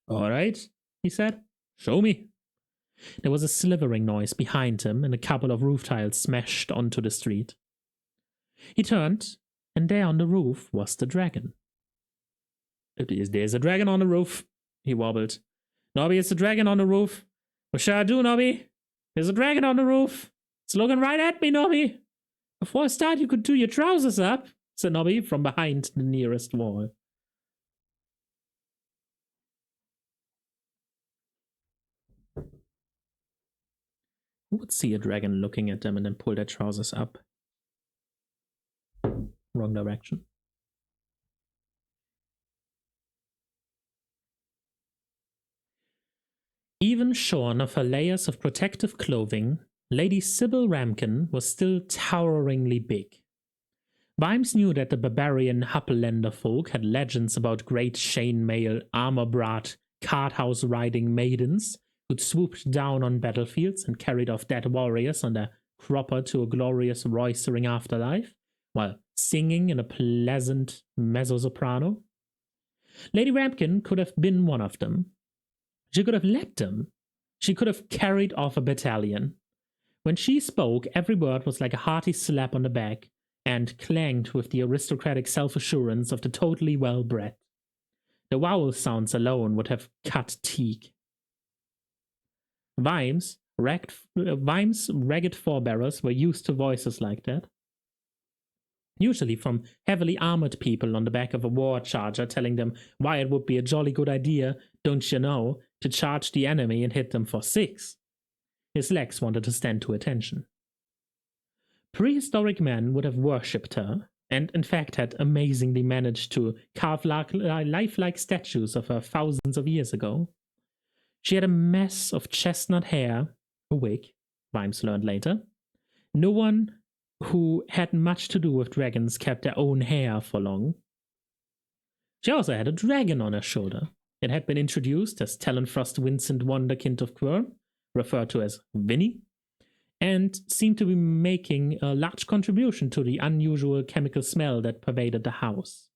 "All right," he said. "Show me." There was a slithering noise behind him, and a couple of roof tiles smashed onto the street. He turned and there on the roof was the dragon. "There's a dragon on the roof," he wobbled. "Nobby, it's a dragon on the roof. What shall I do, Nobby? There's a dragon on the roof. It's looking right at me, Nobby." "Before I start, you could do your trousers up," said Nobby from behind the nearest wall. Who would see a dragon looking at them and then pull their trousers up? Wrong direction. Even shorn of her layers of protective clothing, Lady Sybil Ramkin was still toweringly big. Vimes knew that the barbarian Happelander folk had legends about great chainmail, armor-brat, cart-house-riding maidens who'd swooped down on battlefields and carried off dead warriors on their cropper to a glorious roistering afterlife, while singing in a pleasant mezzo-soprano. Lady Ramkin could have been one of them. She could have led them. She could have carried off a battalion. When she spoke, every word was like a hearty slap on the back, and clanged with the aristocratic self-assurance of the totally well-bred. The vowel sounds alone would have cut teeth. Vimes' ragged forebearers were used to voices like that. Usually from heavily armored people on the back of a war charger telling them why it would be a jolly good idea, don't you know, to charge the enemy and hit them for 6. His legs wanted to stand to attention. Prehistoric men would have worshipped her, and in fact had amazingly managed to carve lifelike statues of her thousands of years ago. She had a mess of chestnut hair, a wig, Vimes learned later. No one who had much to do with dragons kept their own hair for long. She also had a dragon on her shoulder. It had been introduced as Talonfrost Vincent Wonderkind of Quirn, referred to as Vinny, and seemed to be making a large contribution to the unusual chemical smell that pervaded the house.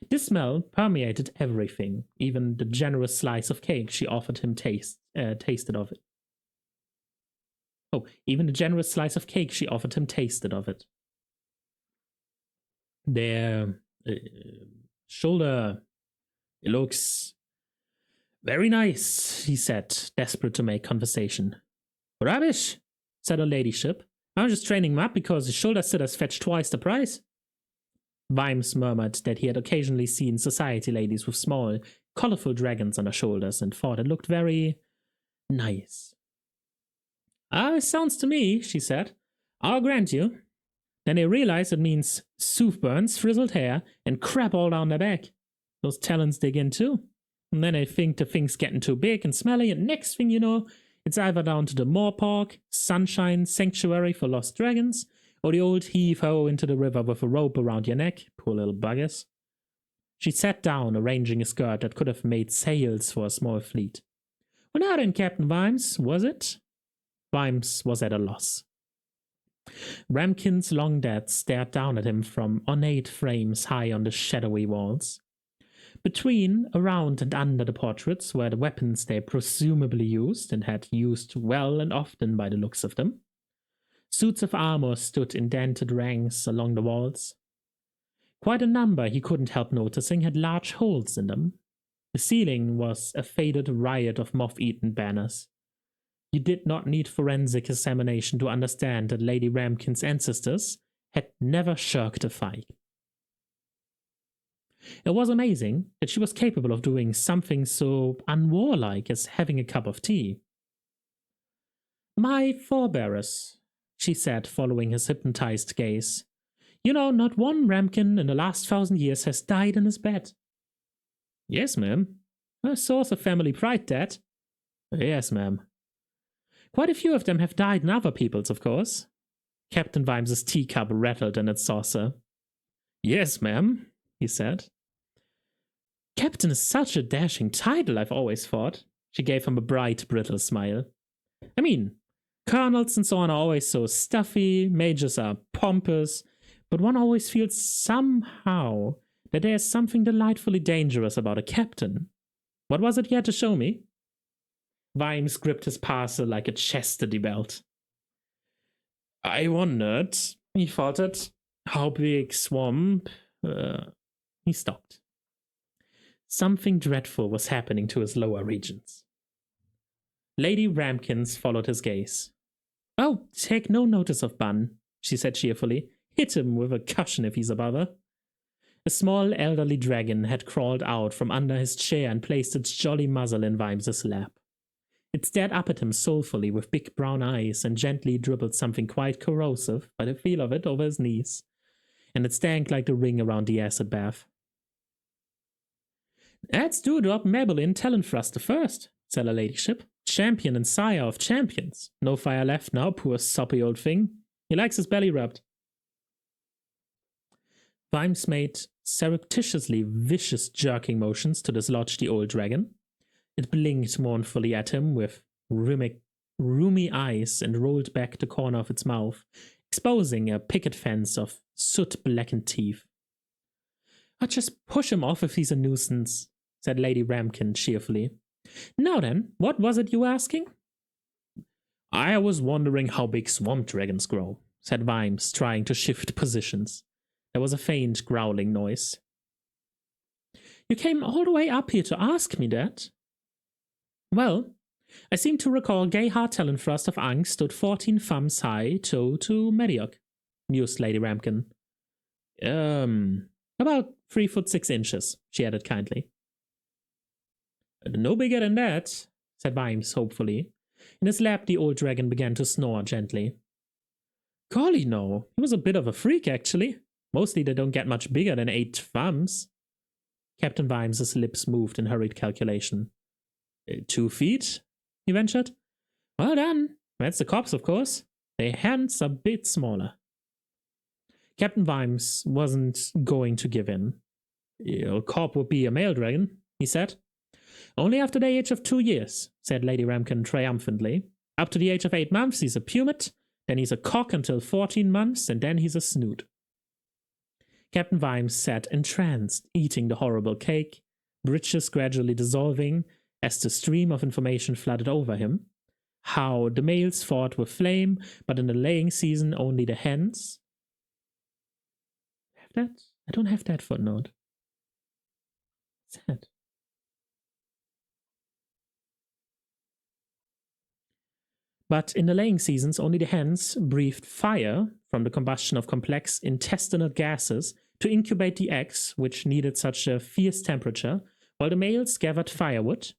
This smell permeated everything, even the generous slice of cake she offered him tasted of it. Oh, even the generous slice of cake she offered him tasted of it. Their shoulder, it looks very nice, he said, desperate to make conversation. Rubbish, said her ladyship. I'm just training him up because his shoulder sitters fetch twice the price. Vimes murmured that he had occasionally seen society ladies with small, colorful dragons on their shoulders and thought it looked very nice. It sounds to me, she said. I'll grant you. Then they realize it means soup burns, frizzled hair, and crap all down their back. Those talons dig in too. And then they think the thing's getting too big and smelly, and next thing you know, it's either down to the Moorpark, Sunshine Sanctuary for Lost Dragons, or the old heave-ho into the river with a rope around your neck, poor little buggers. She sat down, arranging a skirt that could have made sails for a small fleet. Well, now then, Captain Vimes, was it? Vimes was at a loss. Ramkin's long dad stared down at him from ornate frames high on the shadowy walls. Between, around, and under the portraits were the weapons they presumably used, and had used well and often by the looks of them. Suits of armor stood in dented ranks along the walls. Quite a number, he couldn't help noticing, had large holes in them. The ceiling was a faded riot of moth-eaten banners. You did not need forensic examination to understand that Lady Ramkin's ancestors had never shirked a fight. It was amazing that she was capable of doing something so unwarlike as having a cup of tea. My forebearers, she said, following his hypnotized gaze. You know, not one Ramkin in the last 1,000 years has died in his bed. Yes, ma'am. A source of family pride, that. Yes, ma'am. Quite a few of them have died in other peoples, of course. Captain Vimes's teacup rattled in its saucer. Yes, ma'am, he said. Captain is such a dashing title, I've always thought. She gave him a bright, brittle smile. I mean, colonels and so on are always so stuffy, majors are pompous, but one always feels somehow that there's something delightfully dangerous about a captain. What was it you had to show me? Vimes gripped his parcel like a chastity belt. I wondered, he faltered, How big swamp? He stopped. Something dreadful was happening to his lower regions. Lady Ramkins followed his gaze. Oh, take no notice of Bun, she said cheerfully. Hit him with a cushion if he's a bother. A small elderly dragon had crawled out from under his chair and placed its jolly muzzle in Vimes's lap. It stared up at him soulfully with big brown eyes and gently dribbled something quite corrosive, by the feel of it, over his knees, and it stank like the ring around the acid bath. That's Dewdrop Maybelline Talonthruster first, said her ladyship. Champion and sire of champions. No fire left now, poor soppy old thing. He likes his belly rubbed. Vimes made surreptitiously vicious jerking motions to dislodge the old dragon. It blinked mournfully at him with roomy eyes and rolled back the corner of its mouth, exposing a picket fence of soot-blackened teeth. I'll just push him off if he's a nuisance, said Lady Ramkin cheerfully. Now then, what was it you were asking? I was wondering how big swamp dragons grow, said Vimes, trying to shift positions. There was a faint growling noise. You came all the way up here to ask me that? Well, I seem to recall Gayhart Talonthruster of Angst stood 14 thumbs high toe to Mediocre, mused Lady Ramkin. About 3 foot 6 inches, she added kindly. No bigger than that, said Vimes hopefully. In his lap the old dragon began to snore gently. Golly no, he was a bit of a freak actually. Mostly they don't get much bigger than 8 thumbs. Captain Vimes's lips moved in hurried calculation. 2 feet? He ventured. Well done. That's the cops, of course. Their hands a bit smaller. Captain Vimes wasn't going to give in. A cop would be a male dragon, he said. Only after the age of 2 years, said Lady Ramkin triumphantly. Up to the age of 8 months, he's a pumet, then he's a cock until 14 months, and then he's a snoot. Captain Vimes sat entranced, eating the horrible cake, britches gradually dissolving as the stream of information flooded over him. How the males fought with flame, but in the laying season only the hens. Have that? I don't have that footnote. Sad. But in the laying seasons, only the hens breathed fire from the combustion of complex intestinal gases to incubate the eggs, which needed such a fierce temperature, while the males gathered firewood.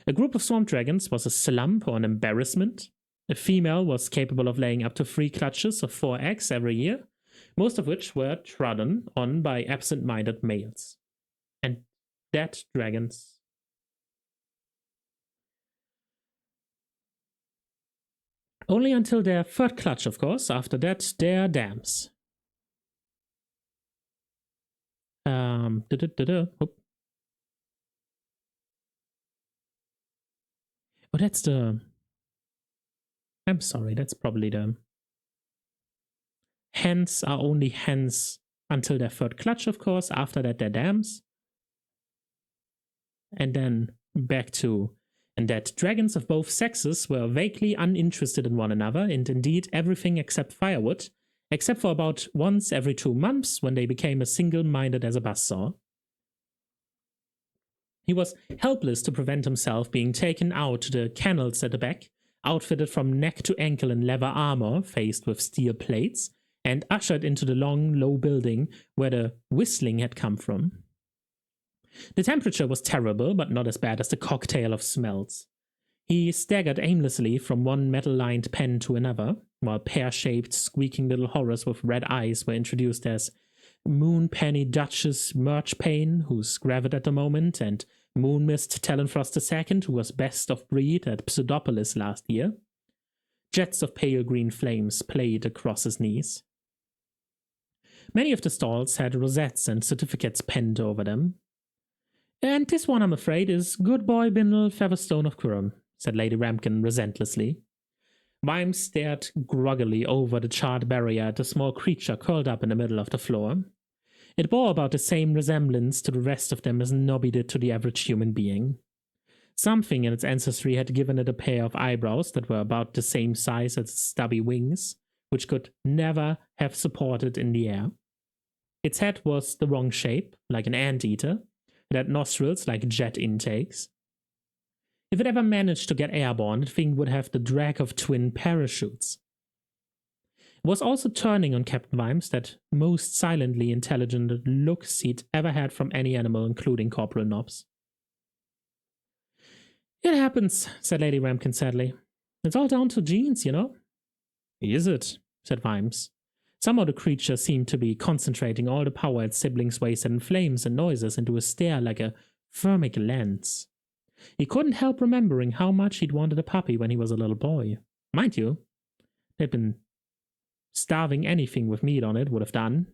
A group of swamp dragons was a slump or an embarrassment. A female was capable of laying up to 3 clutches of 4 eggs every year, most of which were trodden on by absent-minded males. And dead dragons. Only until their 3rd clutch, of course. After that, they're dams. Oh. Oh, that's the... I'm sorry, that's probably the... Hens are only hens until their 3rd clutch, of course. After that, they're dams. And then back to... And that dragons of both sexes were vaguely uninterested in one another, and indeed everything except firewood, except for about once every 2 months when they became as single-minded as a buzzsaw. He was helpless to prevent himself being taken out to the kennels at the back, outfitted from neck to ankle in leather armor faced with steel plates, and ushered into the long, low building where the whistling had come from. The temperature was terrible, but not as bad as the cocktail of smells. He staggered aimlessly from one metal-lined pen to another, while pear-shaped, squeaking little horrors with red eyes were introduced as Moonpenny Duchess Marchpane, who's gravid at the moment, and Moonmist Talonthruster II, who was best of breed at Pseudopolis last year. Jets of pale green flames played across his knees. Many of the stalls had rosettes and certificates penned over them. And this one, I'm afraid, is Good Boy Bindle Featherstone of Quirm, said Lady Ramkin resentlessly. Vimes stared groggily over the charred barrier at the small creature curled up in the middle of the floor. It bore about the same resemblance to the rest of them as Nobby did to the average human being. Something in its ancestry had given it a pair of eyebrows that were about the same size as its stubby wings, which could never have supported in the air. Its head was the wrong shape, like an anteater. It had nostrils like jet intakes. If it ever managed to get airborne, the thing would have the drag of twin parachutes. It was also turning on Captain Vimes that most silently intelligent looks he'd ever had from any animal, including Corporal Nobbs. It happens, said Lady Ramkin sadly. It's all down to genes, you know. Is it? Said Vimes. Somehow the creature seemed to be concentrating all the power its siblings wasted in flames and noises into a stare like a thermic lens. He couldn't help remembering how much he'd wanted a puppy when he was a little boy. Mind you, they'd been starving anything with meat on it would have done.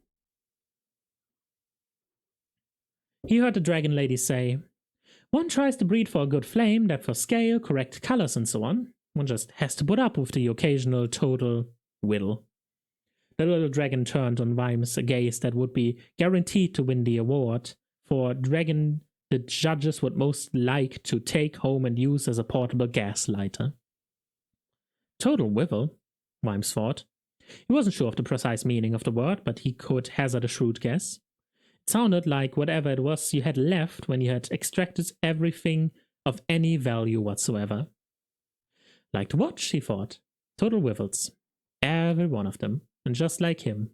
He heard the dragon lady say, "One tries to breed for a good flame, depth of scale, correct colors and so on. One just has to put up with the occasional total will." The little dragon turned on Vimes a gaze that would be guaranteed to win the award for dragon the judges would most like to take home and use as a portable gas lighter. Total wivel, Vimes thought. He wasn't sure of the precise meaning of the word, but he could hazard a shrewd guess. It sounded like whatever it was you had left when you had extracted everything of any value whatsoever. Like to watch, he thought. Total wivels. Every one of them. And just like him.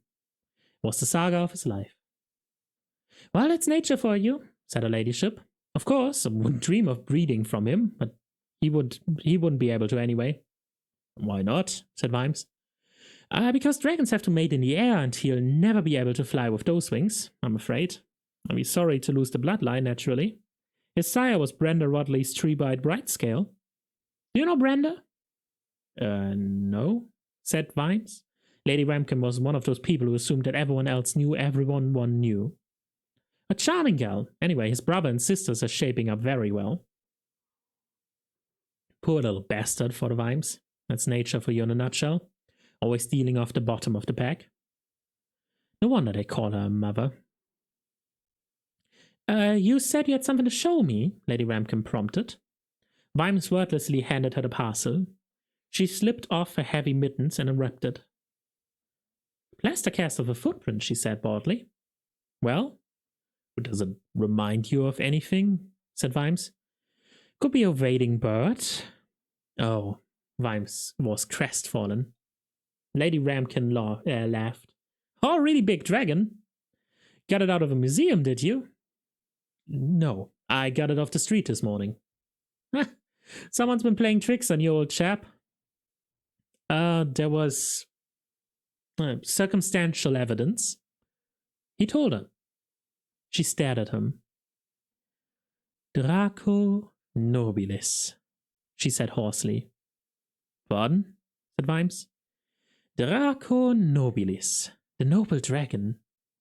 It was the saga of his life. Well, it's nature for you, said her ladyship. Of course, I wouldn't dream of breeding from him, but he wouldn't be able to anyway. Why not? Said Vimes. Because dragons have to mate in the air, and he'll never be able to fly with those wings, I'm afraid. I'd be sorry to lose the bloodline, naturally. His sire was Brenda Rodley's tree-bite bright scale. Do you know Brenda? No, said Vimes. Lady Ramkin was one of those people who assumed that everyone else knew everyone one knew. A charming gal. Anyway, his brother and sisters are shaping up very well. Poor little bastard, thought Vimes. That's nature for you in a nutshell. Always stealing off the bottom of the pack. No wonder they call her a mother. You said you had something to show me, Lady Ramkin prompted. Vimes wordlessly handed her the parcel. She slipped off her heavy mittens and erupted. Plaster cast of a footprint, she said boldly. Well, does it remind you of anything? Said Vimes. Could be a wading bird. Oh, Vimes was crestfallen. Lady Ramkin laughed. Oh, really big dragon? Got it out of a museum, did you? No, I got it off the street this morning. Someone's been playing tricks on you, old chap. There was circumstantial evidence. He told her. She stared at him. Draco nobilis, she said hoarsely. Pardon? Said Vimes. Draco nobilis, the noble dragon,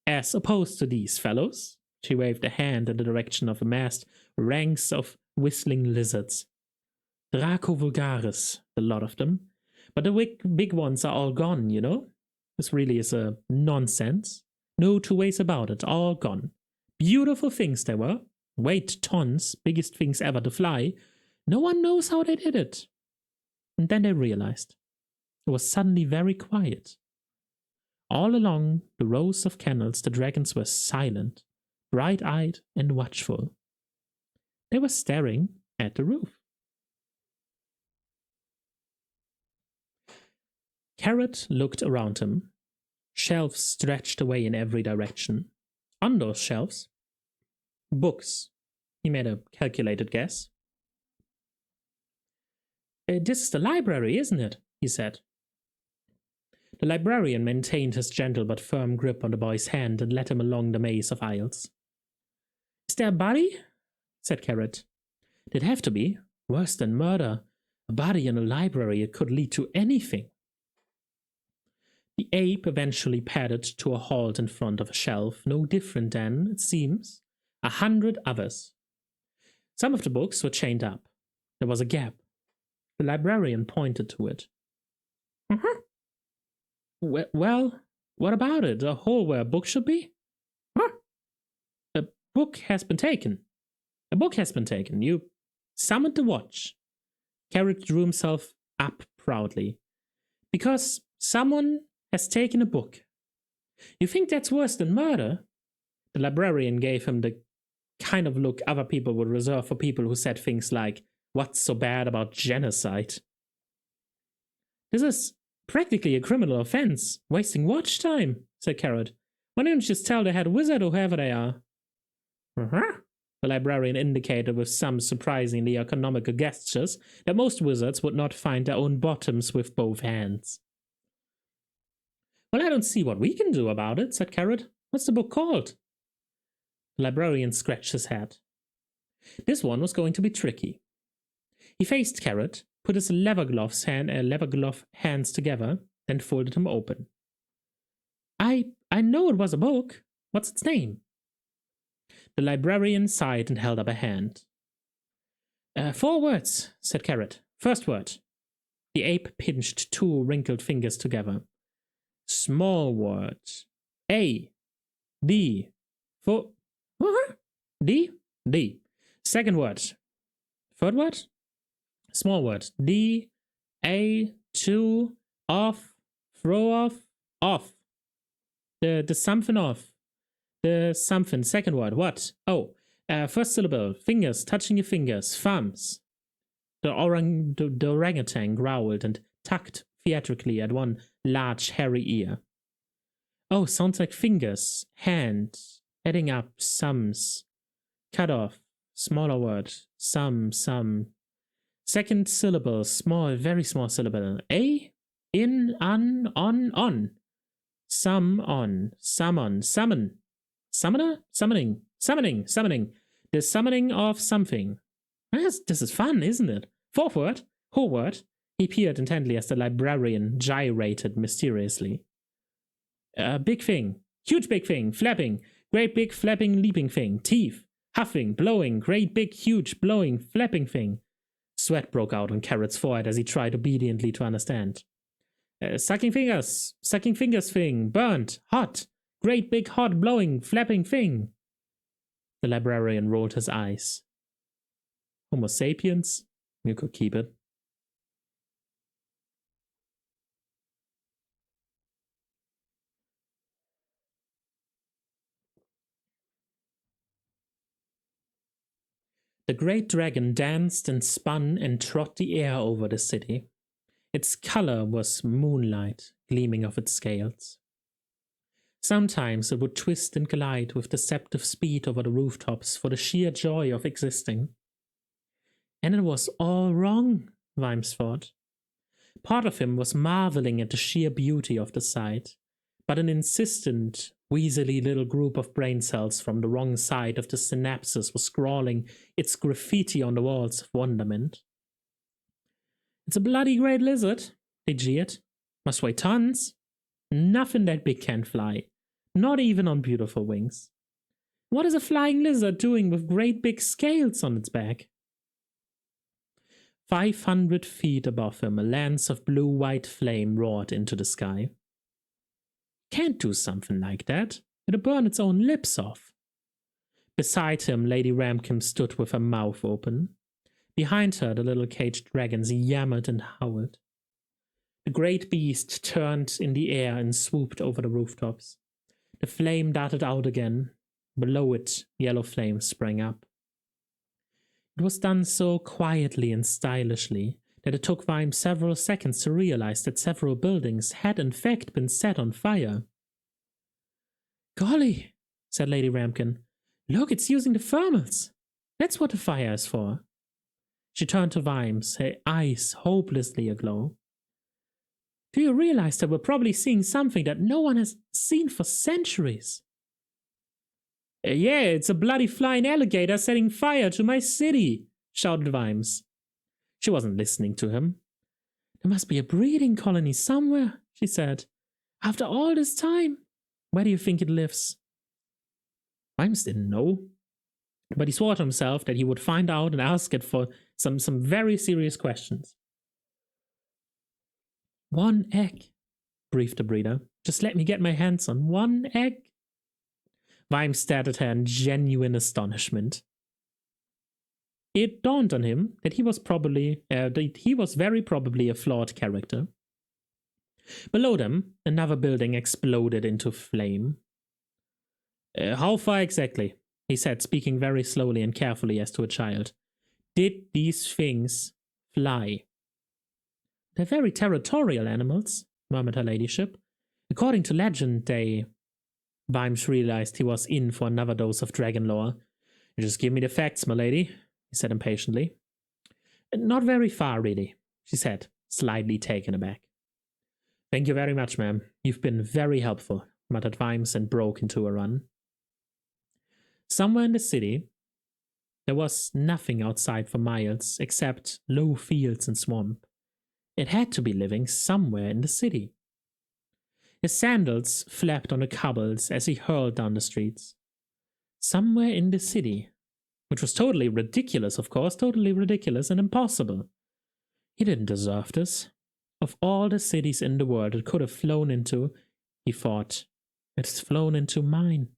as opposed to these fellows. She waved a hand in the direction of amassed ranks of whistling lizards. Draco vulgaris, the lot of them. But the big ones are all gone, you know? This really is a nonsense. No two ways about it, all gone. Beautiful things they were. Weighed tons, biggest things ever to fly. No one knows how they did it. And then they realized. It was suddenly very quiet. All along the rows of kennels, the dragons were silent, bright-eyed and watchful. They were staring at the roof. Carrot looked around him. Shelves stretched away in every direction. On those shelves, books. He made a calculated guess. This is the library, isn't it? He said. The librarian maintained his gentle but firm grip on the boy's hand and led him along the maze of aisles. Is there a body? Said Carrot. It'd have to be. Worse than murder. A body in a library, it could lead to anything. The ape eventually padded to a halt in front of a shelf, no different than, it seems, 100 others. Some of the books were chained up. There was a gap. The librarian pointed to it. Well, what about it? A hole where a book should be? A book has been taken. A book has been taken. You summoned the watch. Carrot drew himself up proudly. Because Someone has taken a book. You think that's worse than murder? The librarian gave him the kind of look other people would reserve for people who said things like, "What's so bad about genocide?" "This is practically a criminal offense. Wasting watch time," said Carrot. "Why don't you just tell the head wizard or whoever they are?" "Uh-huh," the librarian indicated with some surprisingly economical gestures that most wizards would not find their own bottoms with both hands. "Well, I don't see what we can do about it," said Carrot. "What's the book called?" The librarian scratched his head. This one was going to be tricky. He faced Carrot, put his leather glove hands together, then folded them open. I know it was a book. What's its name?" The librarian sighed and held up a hand. 4 words, said Carrot. "First word." The ape pinched 2 wrinkled fingers together. "Small word. A. D. For. D. D. Second word. Third word? Small word. D. A. 2. Off. Throw off. Off. The something off. The something. Second word. What? Oh. First syllable. Fingers. Touching your fingers. Thumbs. The orangutan growled and tugged theatrically at one large hairy ear. "Oh, sounds like fingers. Hand. Adding up. Sums. Cut off. Smaller word. Some. Second syllable. Small, very small syllable. A? In, on. Some on. Summon. Summon. Summoner? Summoning. The summoning of something. This is fun, isn't it? Fourth word. Whole word." He peered intently as the librarian gyrated mysteriously. "Big thing. Huge big thing. Flapping. Great big flapping leaping thing. Teeth. Huffing. Blowing. Great big huge blowing flapping thing." Sweat broke out on Carrot's forehead as he tried obediently to understand. Sucking fingers thing. Burnt. Hot. Great big hot blowing flapping thing." The librarian rolled his eyes. "Homo sapiens? You could keep it." The great dragon danced and spun and trod the air over the city. Its color was moonlight, gleaming off its scales. Sometimes it would twist and glide with deceptive speed over the rooftops for the sheer joy of existing. And it was all wrong, Vimes thought. Part of him was marveling at the sheer beauty of the sight, but an insistent, weaselly little group of brain cells from the wrong side of the synapses was scrawling its graffiti on the walls of wonderment. "It's a bloody great lizard," they jeered. "Must weigh tons. Nothing that big can fly, not even on beautiful wings. What is a flying lizard doing with great big scales on its back?" 500 feet above him, a lance of blue-white flame roared into the sky. "Can't do something like that. It'll burn its own lips off." Beside him, Lady Ramkin stood with her mouth open. Behind her, the little caged dragons yammered and howled. The great beast turned in the air and swooped over the rooftops. The flame darted out again. Below it, yellow flames sprang up. It was done so quietly and stylishly that it took Vimes several seconds to realize that several buildings had in fact been set on fire. "Golly," said Lady Ramkin. "Look, it's using the thermals. That's what the fire is for." She turned to Vimes, her eyes hopelessly aglow. "Do you realize that we're probably seeing something that no one has seen for centuries?" "Yeah, it's a bloody flying alligator setting fire to my city," shouted Vimes. She wasn't listening to him. "There must be a breeding colony somewhere," she said. "After all this time, where do you think it lives?" Vimes didn't know, but he swore to himself that he would find out and ask it for some very serious questions. "1 egg," breathed the breeder. "Just let me get my hands on 1 egg." Vimes stared at her in genuine astonishment. It dawned on him that he was very probably a flawed character. Below them, another building exploded into flame. How far exactly? He said, speaking very slowly and carefully as to a child. Did these things fly? They're very territorial animals, murmured her ladyship. According to legend, they... Vimes realized he was in for another dose of dragon lore. Just give me the facts, my lady, he said impatiently. Not very far, really, she said, slightly taken aback. Thank you very much, ma'am. You've been very helpful, muttered Vimes and broke into a run. Somewhere in the city, there was nothing outside for miles except low fields and swamp. It had to be living somewhere in the city. His sandals flapped on the cobbles as he hurled down the streets. Somewhere in the city, which was totally ridiculous, of course, totally ridiculous and impossible. He didn't deserve this. Of all the cities in the world it could have flown into, he thought, it's flown into mine.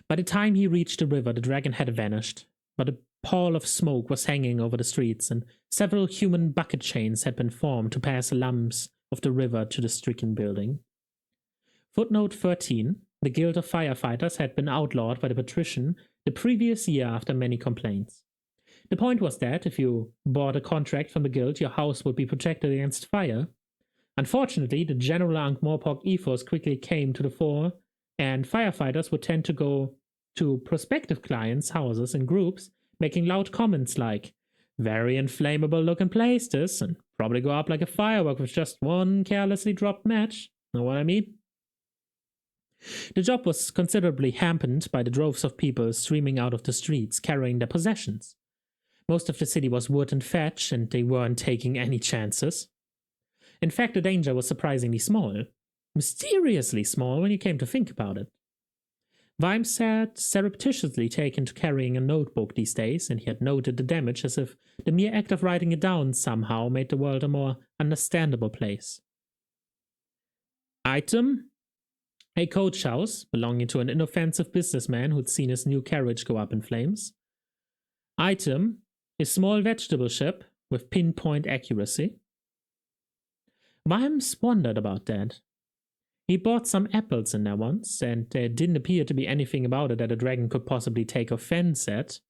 By the time he reached the river, the dragon had vanished, but a pall of smoke was hanging over the streets, and several human bucket chains had been formed to pass lumps of the river to the stricken building. Footnote 13. The Guild of Firefighters had been outlawed by the patrician the previous year after many complaints. The point was that if you bought a contract from the guild, your house would be protected against fire. Unfortunately, the general Ankh-Morpork ethos quickly came to the fore, and firefighters would tend to go to prospective clients' houses in groups, making loud comments like, very inflammable looking place this, and probably go up like a firework with just one carelessly dropped match. Know what I mean? The job was considerably hampered by the droves of people streaming out of the streets carrying their possessions. Most of the city was wood and thatch, and they weren't taking any chances. In fact, the danger was surprisingly small. Mysteriously small when you came to think about it. Vimes had surreptitiously taken to carrying a notebook these days, and he had noted the damage as if the mere act of writing it down somehow made the world a more understandable place. Item: a coach house belonging to an inoffensive businessman who'd seen his new carriage go up in flames. Item: a small vegetable ship with pinpoint accuracy. Vimes wondered about that. He bought some apples in there once, and there didn't appear to be anything about it that a dragon could possibly take offense at.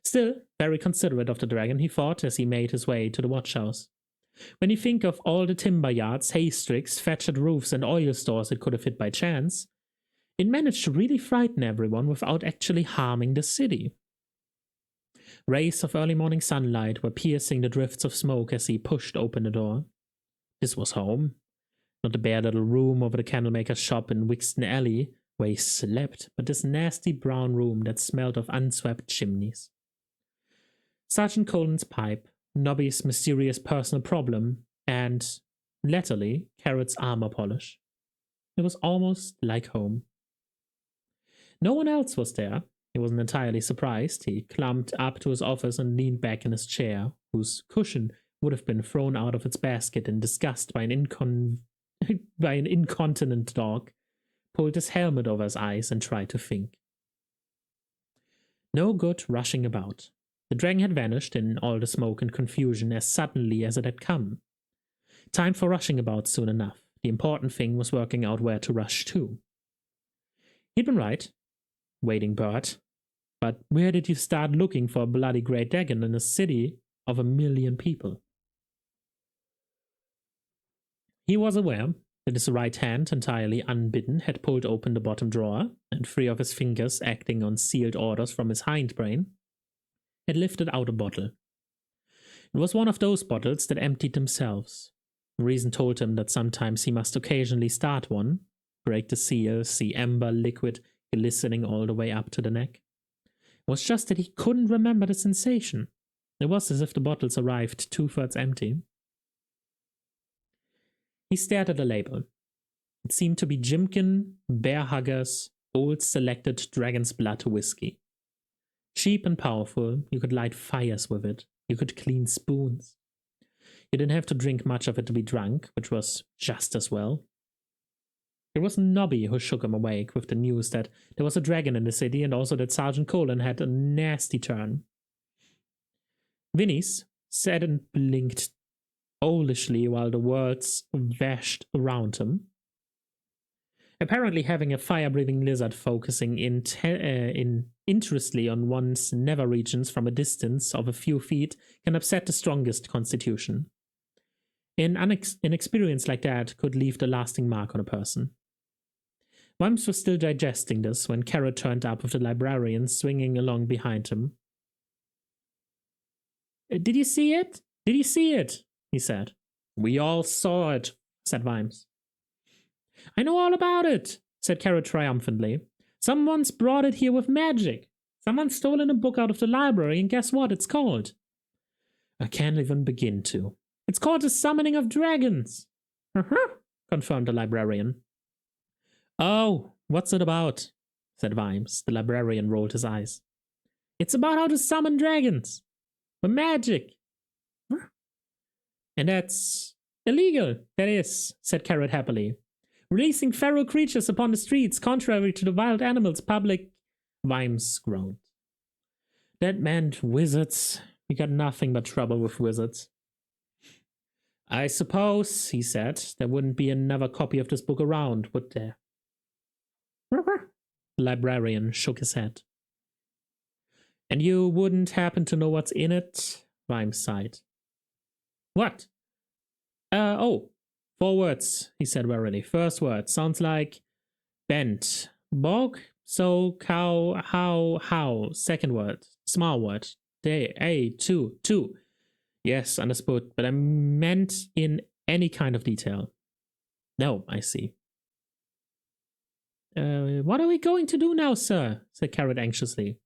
Still, very considerate of the dragon, he thought as he made his way to the watchhouse. When you think of all the timber yards, haystacks, thatched roofs, and oil stores it could have hit by chance, it managed to really frighten everyone without actually harming the city. Rays of early morning sunlight were piercing the drifts of smoke as he pushed open the door. This was home. Not the bare little room over the candlemaker's shop in Wixton Alley where he slept, but this nasty brown room that smelled of unswept chimneys. Sergeant Colin's pipe, Nobby's mysterious personal problem, and, latterly, Carrot's armor polish. It was almost like home. No one else was there. He wasn't entirely surprised. He climbed up to his office and leaned back in his chair, whose cushion would have been thrown out of its basket in disgust by an incontinent dog, pulled his helmet over his eyes and tried to think. No good rushing about. The dragon had vanished in all the smoke and confusion as suddenly as it had come. Time for rushing about soon enough. The important thing was working out where to rush to. He'd been right. Waiting bird. But where did you start looking for a bloody great dragon in a city of 1 million people? He was aware that his right hand, entirely unbidden, had pulled open the bottom drawer, and 3 of his fingers, acting on sealed orders from his hindbrain, had lifted out a bottle. It was one of those bottles that emptied themselves. Reason told him that sometimes he must occasionally start one, break the seal, see amber liquid glistening all the way up to the neck. It was just that he couldn't remember the sensation. It was as if the bottles arrived 2/3 empty. He stared at the label. It seemed to be Jimkin Bear Hugger's Old Selected Dragon's Blood Whiskey. Cheap and powerful, you could light fires with it. You could clean spoons. You didn't have to drink much of it to be drunk, which was just as well. It was Nobby who shook him awake with the news that there was a dragon in the city and also that Sergeant Colin had a nasty turn. Vinnie's sat and blinked owlishly while the words vashed around him. Apparently having a fire-breathing lizard focusing interestedly on one's nether regions from a distance of a few feet can upset the strongest constitution. An experience like that could leave the lasting mark on a person. Vimes was still digesting this when Carrot turned up with the librarian swinging along behind him. Did you see it? Did you see it? He said. We all saw it, said Vimes. I know all about it, said Carrot triumphantly. Someone's brought it here with magic. Someone's stolen a book out of the library, and guess what it's called? I can't even begin to. It's called The Summoning of Dragons. Confirmed the librarian. Oh, what's it about? Said Vimes. The librarian rolled his eyes. It's about how to summon dragons. With magic. And that's illegal, that is, said Carrot happily. Releasing feral creatures upon the streets, contrary to the wild animals public... Vimes groaned. That meant wizards. We got nothing but trouble with wizards. I suppose, he said, there wouldn't be another copy of this book around, would there? The librarian shook his head. And you wouldn't happen to know what's in it? Vimes sighed. What? 4 words, he said wearily. First word sounds like bent. Bork, so, cow, how. Second word, small word. Two. Yes, understood, but I meant in any kind of detail. No, I see. What are we going to do now, sir? Said Carrot anxiously.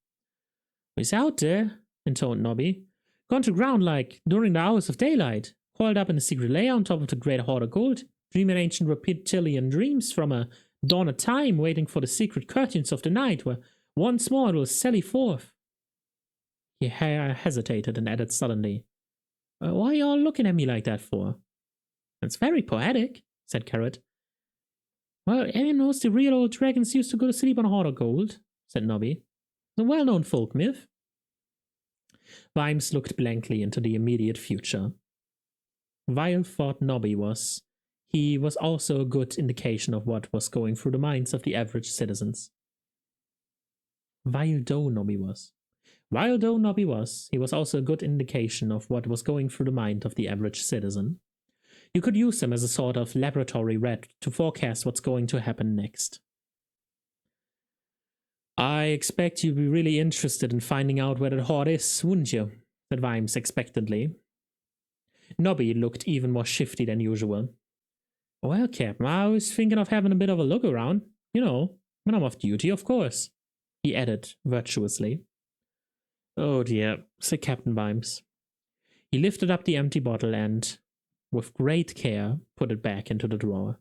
He's out there, intoned Nobby. Gone to ground like during the hours of daylight. Coiled up in a secret lair on top of the great hoard of gold. Dreaming ancient reptilian dreams from a dawn of time, waiting for the secret curtains of the night where once more it will sally forth. He hesitated and added suddenly. Why are you all looking at me like that for? It's very poetic, said Carrot. Well, anyone knows the real old dragons used to go to sleep on a hoard of gold, said Nobby. It's a well-known folk myth. Vimes looked blankly into the immediate future. Vile thought Nobby was. He was also a good indication of what was going through the minds of the average citizens. Vile though Nobby was, he was also a good indication of what was going through the mind of the average citizen. You could use him as a sort of laboratory rat to forecast what's going to happen next. I expect you'd be really interested in finding out where that hoard is, wouldn't you? Said Vimes expectantly. Nobby looked even more shifty than usual. Well, Captain, I was thinking of having a bit of a look around. You know, when I'm off duty, of course, he added virtuously. Oh dear, said Captain Vimes. He lifted up the empty bottle and, with great care, put it back into the drawer.